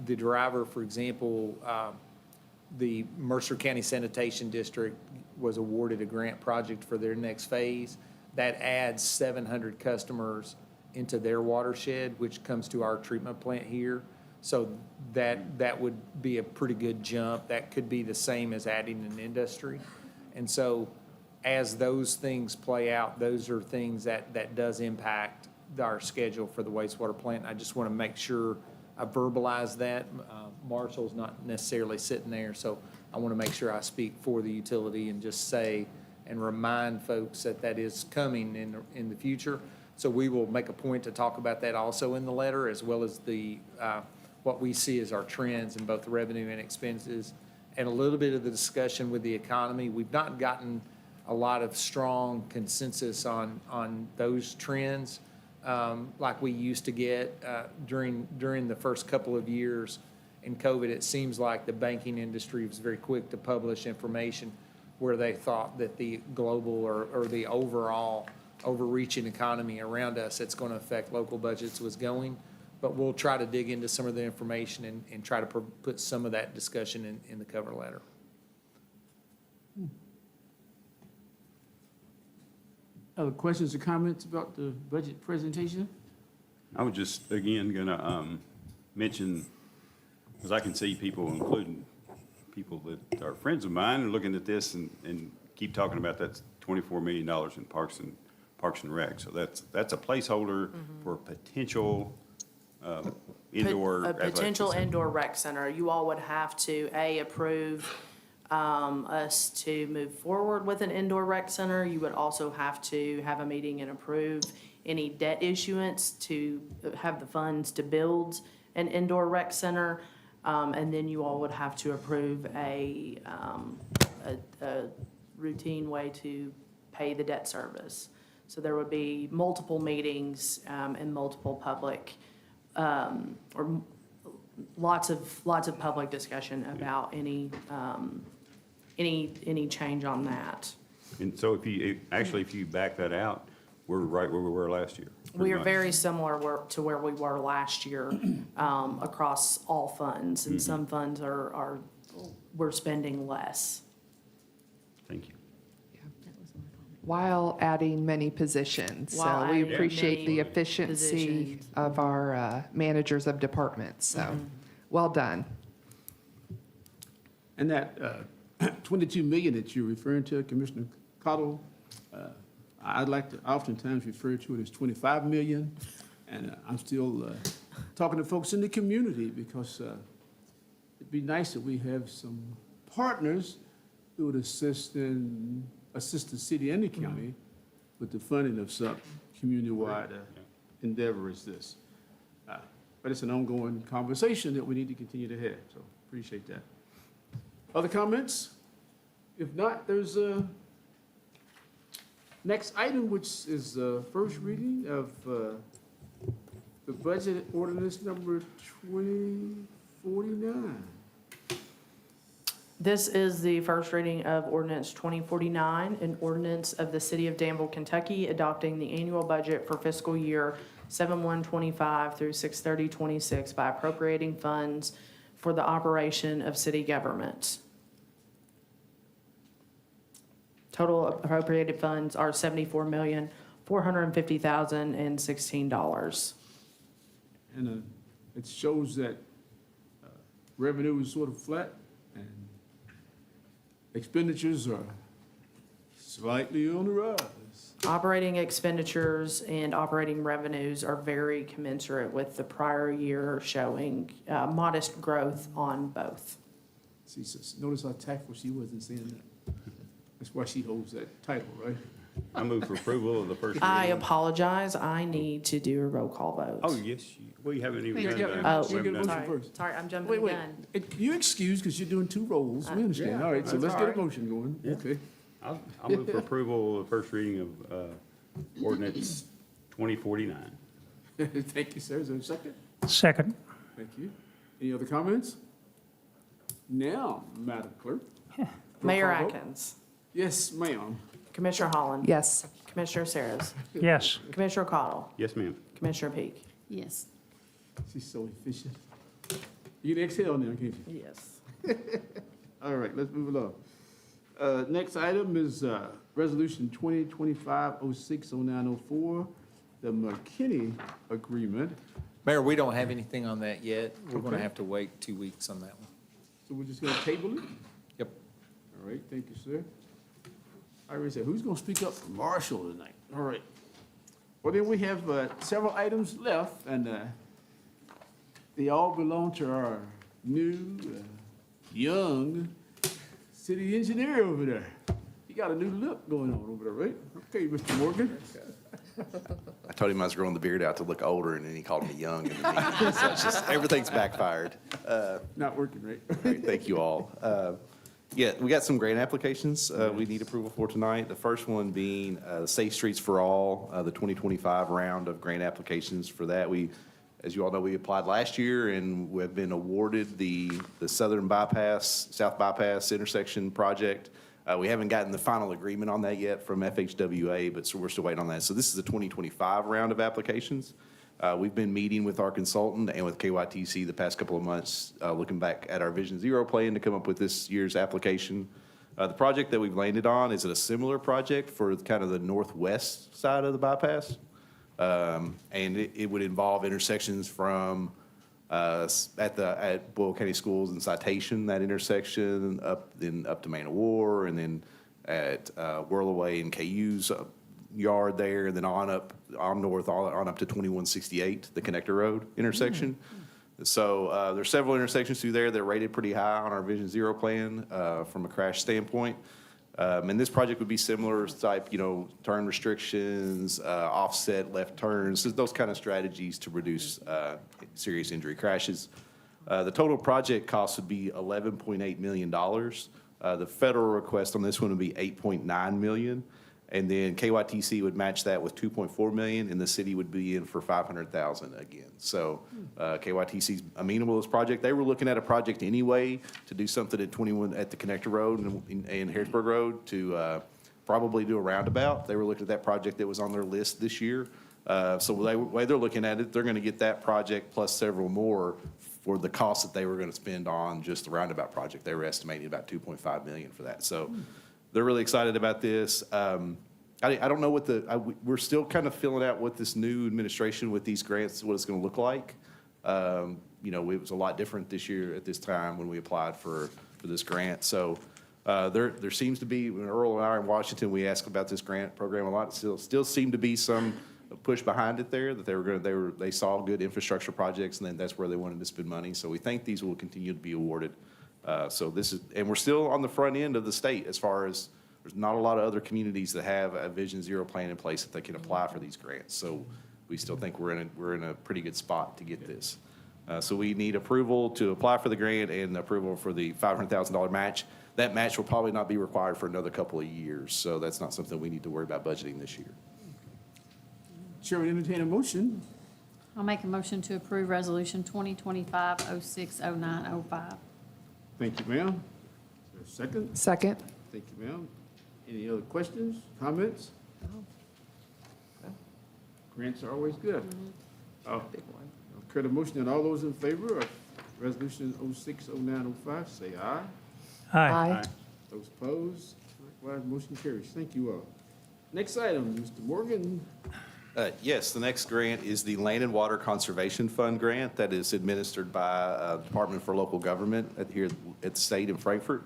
The driver, for example, the Mercer County Sanitation District was awarded a grant project for their next phase. That adds 700 customers into their watershed, which comes to our treatment plant here. So that would be a pretty good jump. That could be the same as adding an industry. And so as those things play out, those are things that does impact our schedule for the wastewater plant. I just want to make sure I verbalize that. Marshall's not necessarily sitting there, so I want to make sure I speak for the utility and just say and remind folks that is coming in the future. So we will make a point to talk about that also in the letter, as well as what we see as our trends in both revenue and expenses, and a little bit of the discussion with the economy. We've not gotten a lot of strong consensus on those trends like we used to get during the first couple of years in COVID. It seems like the banking industry was very quick to publish information where they thought that the global or the overall overreaching economy around us that's going to affect local budgets was going. But we'll try to dig into some of the information and try to put some of that discussion in the cover letter. Other questions or comments about the budget presentation? I was just, again, going to mention, because I can see people, including people that are friends of mine, are looking at this and keep talking about that $24 million in parks and Parks and Rec. So that's a placeholder for potential indoor. A athletic potential facility. indoor rec center, you all would have to, approve us to move forward with an indoor rec center. You would also have to have a meeting and approve any debt issuance to have the funds to build an indoor rec center. And then you all would have to approve a routine way to pay the debt service. So there would be multiple meetings and multiple public, or lots of public discussion about any change on that. And so if you back that out, we're right where we were last year. We pretty are much. very similar to where we were last year across all funds. And some funds we're spending less. Thank you. While adding many positions. While So we adding appreciate the many efficiency positions. of our managers of departments. So, well done. And that 22 million that you're referring to, Commissioner Cottle, I'd like to oftentimes refer to it as 25 million. And I'm still talking to folks in the community because it'd be nice if we have some partners who would assist the city and the county with the funding of some community-wide endeavor as this. But it's an ongoing conversation that we need to continue to have, so appreciate that. Other comments? If not, there's a next item, which is first reading of the budget ordinance number 2049. This is the first reading of ordinance 2049, an ordinance of the City of Danville, Kentucky, adopting the annual budget for fiscal year 7/1/25 through 6/30/26 by appropriating funds for the operation of city government. Total appropriated funds are $74,450,016. And it shows that revenue is sort of flat and expenditures are slightly on the rise. Operating expenditures and operating revenues are very commensurate with the prior year, showing modest growth on both. See, notice how tactful she was in saying that. That's why she holds that title, right? I move for approval of the first reading. I apologize, I need to do a roll call vote. Oh, yes, we haven't even Yeah, done yeah, that. Oh, We haven't done motion that. first. Sorry, I'm jumping Wait, the wait, gun. you excused because you're doing two roles, we understand, all right, so that's let's all get a right. motion going, okay. I'll move for approval of the first reading of ordinance 2049. Thank you, sir, is there a second? Second. Thank you. Any other comments? Now, Madam Clerk. Mayor Roll call vote. Atkins, Yes, ma'am. Commissioner Holland. Yes. Commissioner Saras, Yes. Commissioner Cottle, Yes, ma'am. Commissioner Peak. Yes. She's so efficient. You can exhale now, can't you? Yes. All right, let's move along. Next item is Resolution 2025-06-0904, the McKinney Agreement. Mayor, we don't have anything on that yet. We're going to Okay. have to wait 2 weeks on that one. So we're just going to table it? Yep. All right, thank you, sir. I already said, who's going to speak up for Marshall tonight? All right. Well, then we have several items left, and they all belong to our new, young city engineer over there. He got a new look going on over there, right? Okay, Mr. Morgan. I told him I was growing the beard out to look older, and then he called me young. In the meeting. So it's just, everything's backfired. Not working, right? Great, thank you all. Yeah, we got some grant applications we need approval for tonight. The first one being Safe Streets for All, the 2025 round of grant applications for that. As you all know, we applied last year, and we have been awarded the South Bypass intersection project. We haven't gotten the final agreement on that yet from FHWA, but so we're still waiting on that. So this is the 2025 round of applications. We've been meeting with our consultant and with KYTC the past couple of months, looking back at our Vision Zero plan to come up with this year's application. The project that we've landed on is a similar project for kind of the northwest side of the bypass. And it would involve intersections from at Boyle County Schools and Citation, that intersection, up to Man of War, and then at Whirlaway and KU's yard there, and then on north, on up to 2168, the connector road intersection. So there's several intersections through there that are rated pretty high on our Vision Zero plan from a crash standpoint. And this project would be similar type, turn restrictions, offset left turns, those kind of strategies to reduce serious injury crashes. The total project cost would be $11.8 million. The federal request on this one would be $8.9 million. And then KYTC would match that with $2.4 million, and the city would be in for $500,000 again. So KYTC's amenable to this project. They were looking at a project anyway to do something at 21 at the connector road and Harrisburg Road to probably do a roundabout. They were looking at that project that was on their list this year. So the way they're looking at it, they're going to get that project plus several more for the cost that they were going to spend on just the roundabout project. They were estimating about $2.5 million for that. So they're really excited about this. I don't know we're still kind of filling out what this new administration with these grants, what it's going to look like. It was a lot different this year at this time when we applied for this grant. So there seems to be, when Earl and I are in Washington, we asked about this grant program a lot. Still seemed to be some push behind it there, that they saw good infrastructure projects, and then that's where they wanted to spend money. So we think these will continue to be awarded. And we're still on the front end of the state as far as there's not a lot of other communities that have a Vision Zero plan in place that they can apply for these grants. So we still think we're in a pretty good spot to get this. So we need approval to apply for the grant and approval for the $500,000 match. That match will probably not be required for another couple of years. So that's not something we need to worry about budgeting this year. Chair will entertain a motion. I'll make a motion to approve Resolution 2025-060905. Thank you, ma'am. Is there a second? Second. Thank you, ma'am. Any other questions, comments? Grants are always good. Big one. Occur the motion, and all those in favor of Resolution 060905, say aye. Aye. Those opposed, likewise, motion carries. Thank you all. Next item, Mr. Morgan. Yes, the next grant is the Land and Water Conservation Fund grant that is administered by Department for Local Government here at the state in Frankfurt.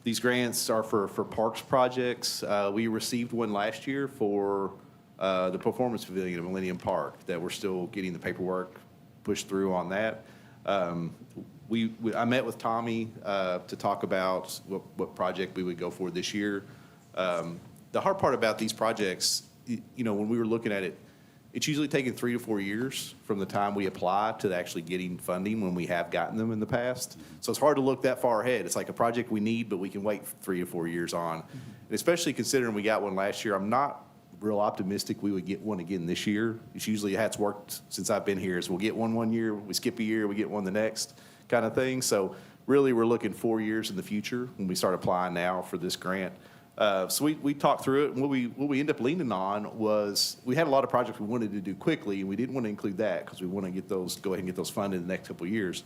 These grants are for parks projects. We received one last year for the Performance Pavilion at Millennium Park that we're still getting the paperwork pushed through on that. I met with Tommy to talk about what project we would go for this year. The hard part about these projects, when we were looking at it, it's usually taken 3 to 4 years from the time we apply to actually getting funding when we have gotten them in the past. So it's hard to look that far ahead. It's like a project we need, but we can wait 3 to 4 years on. And especially considering we got one last year, I'm not real optimistic we would get one again this year. It's usually how it's worked since I've been here is we'll get one year, we skip a year, we get one the next kind of thing. So really we're looking 4 years in the future when we start applying now for this grant. So we talked through it, and what we ended up leaning on was we had a lot of projects we wanted to do quickly, and we didn't want to include that because we want to go ahead and get those funded in the next couple of years.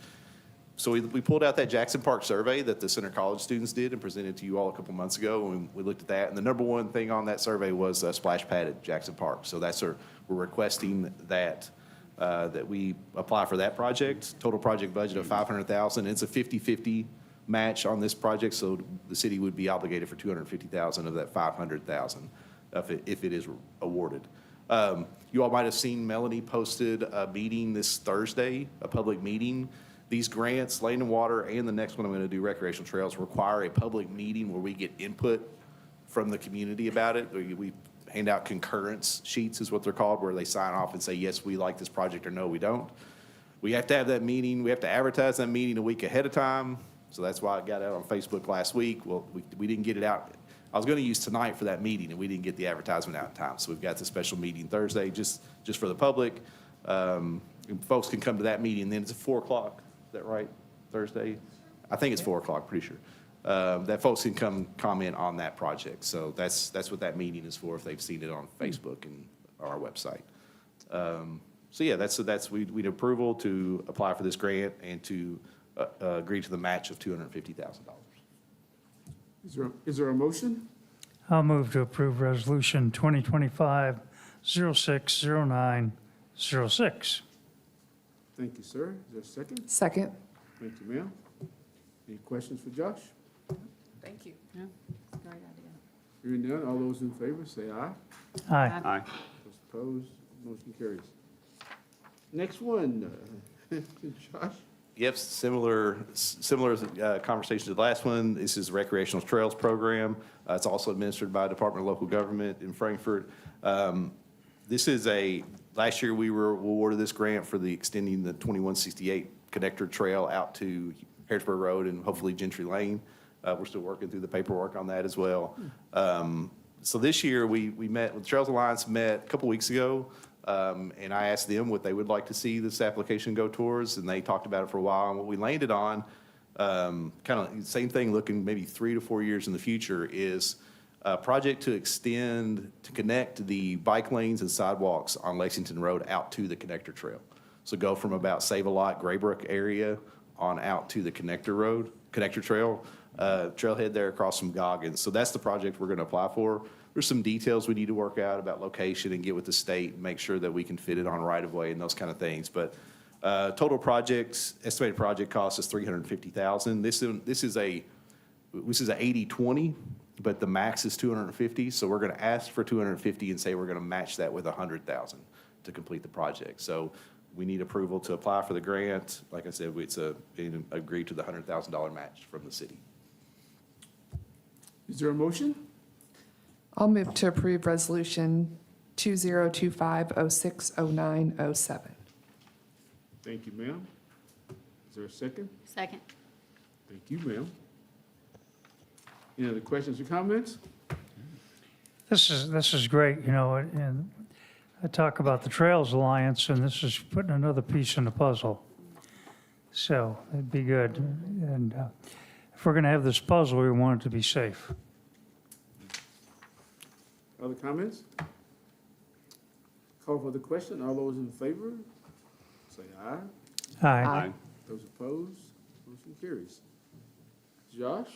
So we pulled out that Jackson Park survey that the Center College students did and presented to you all a couple months ago, and we looked at that. And the number one thing on that survey was a splash pad at Jackson Park. So we're requesting that we apply for that project. Total project budget of $500,000. It's a 50-50 match on this project, so the city would be obligated for $250,000 of that $500,000 if it is awarded. You all might have seen Melanie posted a meeting this Thursday, a public meeting. These grants, Land and Water, and the next one I'm going to do, Recreational Trails, require a public meeting where we get input from the community about it. We hand out concurrence sheets is what they're called, where they sign off and say, yes, we like this project, or no, we don't. We have to have that meeting. We have to advertise that meeting a week ahead of time. So that's why it got out on Facebook last week. Well, we didn't get it out. I was going to use tonight for that meeting, and we didn't get the advertisement out in time. So we've got the special meeting Thursday just for the public. And folks can come to that meeting. Then it's at 4 o'clock. Is that right? Thursday? I think it's 4 o'clock, pretty sure. That folks can come comment on that project. So that's what that meeting is for if they've seen it on Facebook and our website. So yeah, we need approval to apply for this grant and to agree to the match of $250,000. Is there a motion? I'll move to approve Resolution 2025-060906. Thank you, sir. Is there a second? Second. Thank you, ma'am. Any questions for Josh? Thank you. Yeah, great idea. Hearing none, all those in favor, say aye. Aye. Aye. Those opposed, motion carries. Next one, Josh? Yep, similar conversation to the last one. This is Recreational Trails Program. It's also administered by Department of Local Government in Frankfurt. This is last year we were awarded this grant for extending the 2168 connector trail out to Harrisburg Road and hopefully Gentry Lane. We're still working through the paperwork on that as well. So this year we met with Trails Alliance, met a couple weeks ago. And I asked them what they would like to see this application go towards, and they talked about it for a while. And what we landed on, kind of same thing, looking maybe 3 to 4 years in the future, is a project to connect the bike lanes and sidewalks on Lexington Road out to the connector trail. So go from about Save-A-Lot, Graybrook area on out to the connector trail, trailhead there across from Goggins. So that's the project we're going to apply for. There's some details we need to work out about location and get with the state and make sure that we can fit it on right of way and those kind of things. But total estimated project cost is $350,000. This is a 80-20, but the max is 250. So we're going to ask for 250 and say we're going to match that with 100,000 to complete the project. So we need approval to apply for the grant. Like I said, it's agreed to the $100,000 match from the city. Is there a motion? I'll move to approve Resolution 2025-060907. Thank you, ma'am. Is there a second? Second. Thank you, ma'am. Any other questions or comments? This is great, you know, and I talk about the Trails Alliance, and this is putting another piece in the puzzle. So it'd be good. And if we're going to have this puzzle, we want it to be safe. Other comments? Call for the question. All those in favor, say aye. Aye. Those opposed, motion carries. Josh,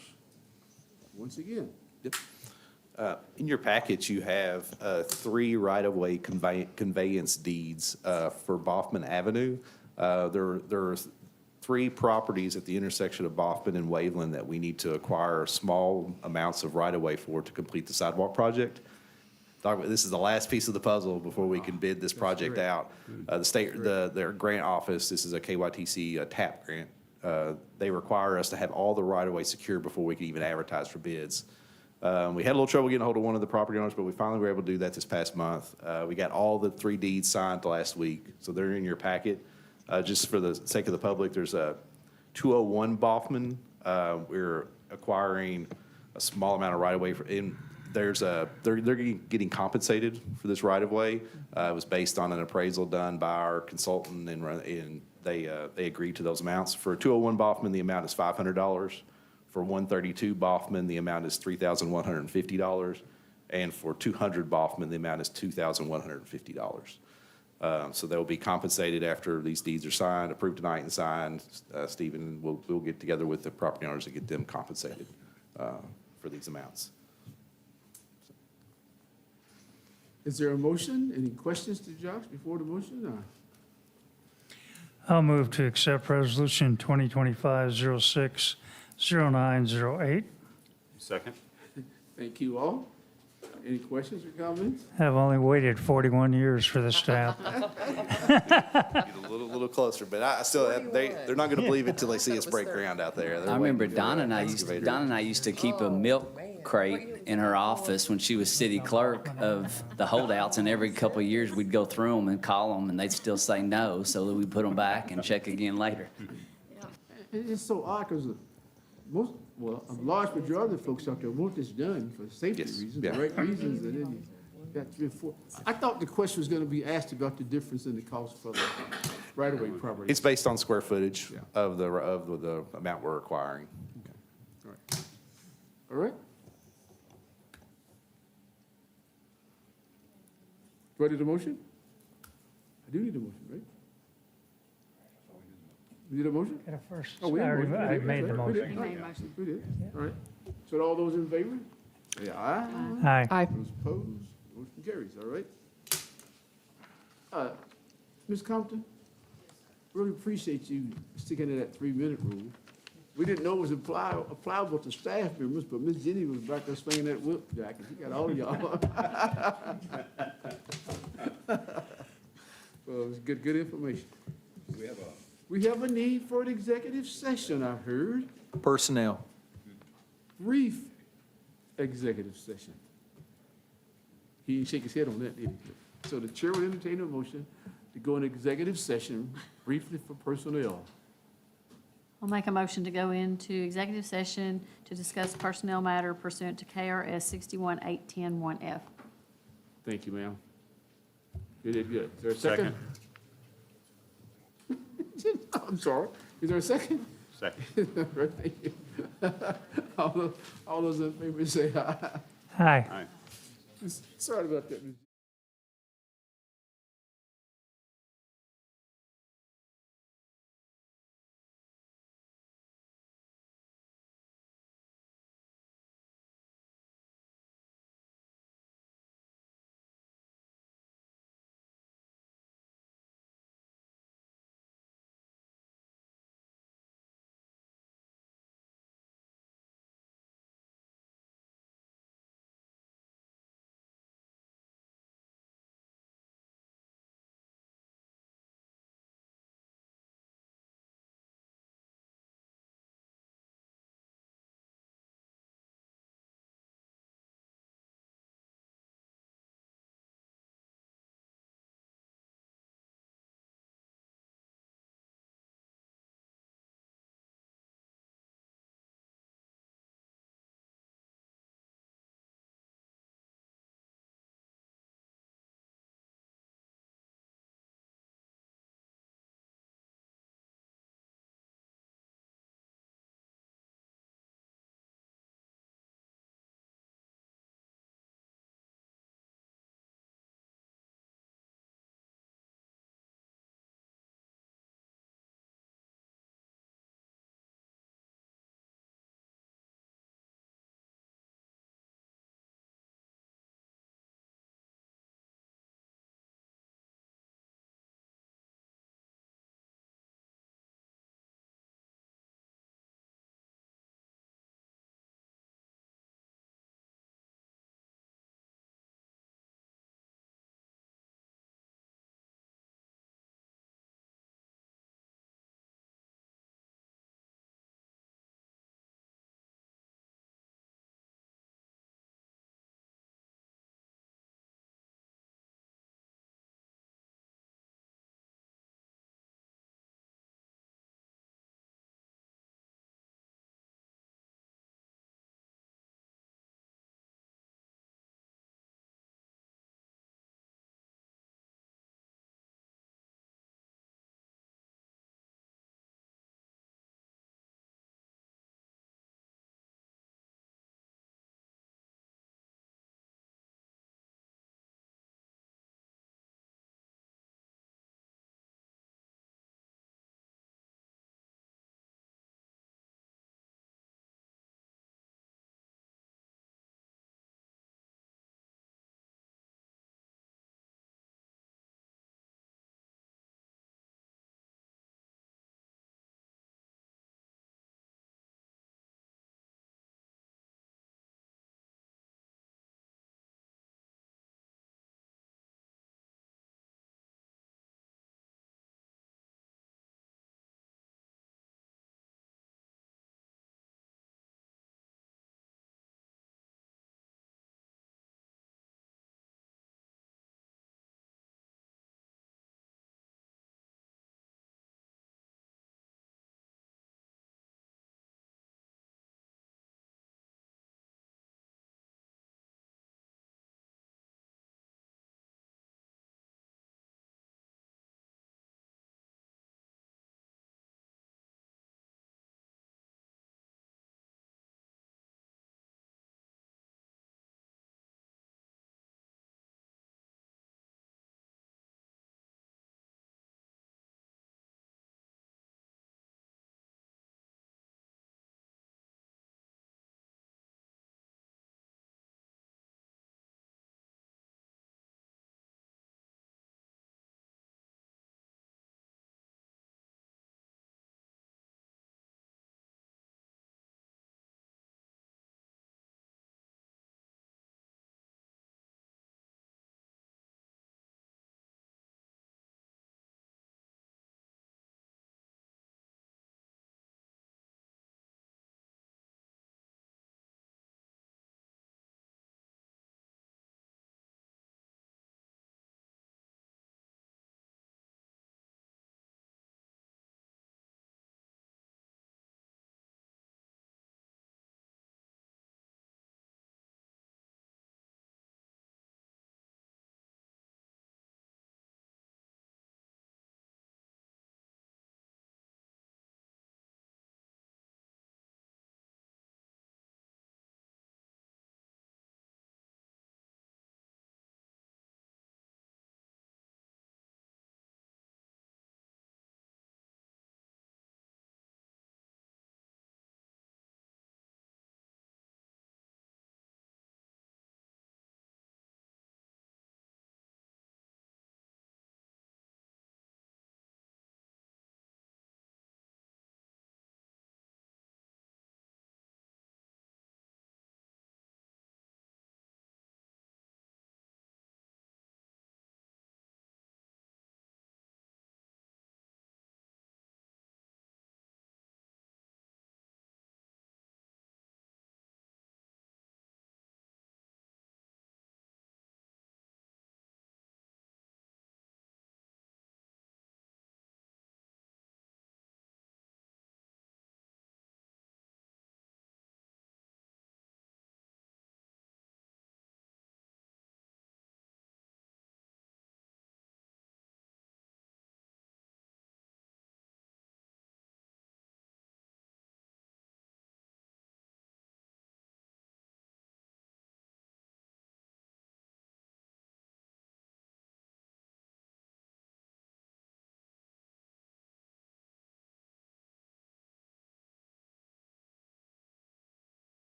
once again. Yep. In your package, you have 3 right-of-way conveyance deeds for Boffman Avenue. There are 3 properties at the intersection of Boffman and Waveland that we need to acquire small amounts of right-of-way for to complete the sidewalk project. This is the last piece of the puzzle before we can bid this project out. Their grant office, this is a KYTC TAP grant. They require us to have all the right-of-way secured before we can even advertise for bids. We had a little trouble getting a hold of one of the property owners, but we finally were able to do that this past month. We got all the 3 deeds signed last week, so they're in your packet. Just for the sake of the public, there's a 201 Boffman. We're acquiring a small amount of right-of-way they're getting compensated for this right-of-way. It was based on an appraisal done by our consultant, and they agreed to those amounts. For 201 Boffman, the amount is $500. For 132 Boffman, the amount is $3,150. And for 200 Boffman, the amount is $2,150. So they'll be compensated after these deeds are signed, approved tonight and signed. Stephen, we'll get together with the property owners to get them compensated for these amounts. Is there a motion? Any questions to Josh before the motion? I'll move to accept Resolution 2025-060908. Second. Thank you all. Any questions or comments? I've only waited 41 years for this to happen. Get a little closer, but I still, they're not going to believe it till they see us break ground out there. I remember Donna and I used to keep a milk crate in her office when she was city clerk of the holdouts, and every couple of years we'd go through them and call them, and they'd still say no, so that we put them back and check again later. It's so odd because a large majority of the folks out there want this done for safety reasons, the right reasons, and then you got 3 or 4. I thought the question was going to be asked about the difference in the cost for the right-of-way property. It's based on square footage of the amount we're acquiring. All right. All right. Do I need a motion? I do need a motion, right? You need a motion? Get it first. Oh, we I had a already- motion. I made the We motion. did. You made a motion. We did. All right. So all those in favor? Say aye. Aye. Aye. Those opposed? Motion carries. All right. Ms. Compton, really appreciate you sticking to that 3-minute rule. We didn't know it was applicable to staff members, but Miss Jenny was back there swinging that whip jacket. She got all of y'all. Well, it was good information. We have a need for an executive session, I heard. Personnel. Brief executive session. He didn't shake his head on that, did he? So the chair will entertain a motion to go in executive session briefly for personnel. I'll make a motion to go into executive session to discuss personnel matter pursuant to KRS 618101F. Thank you, ma'am. You did good. Is there a second? I'm sorry. Is there a second? Second. Thank you. All those in favor say aye. Hi. Aye. Sorry about that, Ms.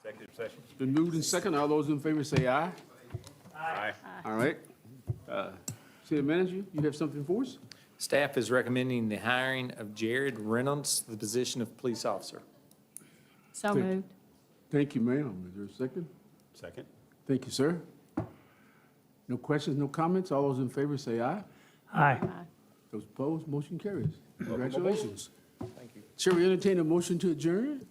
Executive session. It's been moved and second. All those in favor say aye. Aye. All right. City Manager, you have something for us? Staff is recommending the hiring of Jared Reynolds, to the position of police officer. So Thank- moved. Thank you, ma'am. Is there a second? Second. Thank you, sir. No questions, no comments? All those in favor say aye. Aye. Those opposed, motion carries. Congratulations. Thank you. Chair, we entertain a motion to adjourn?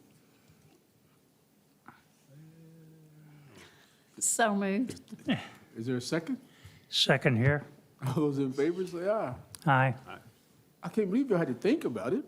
So moved. Is there a second? Second here. All those in favor say aye. Aye. I can't believe you had to think about it.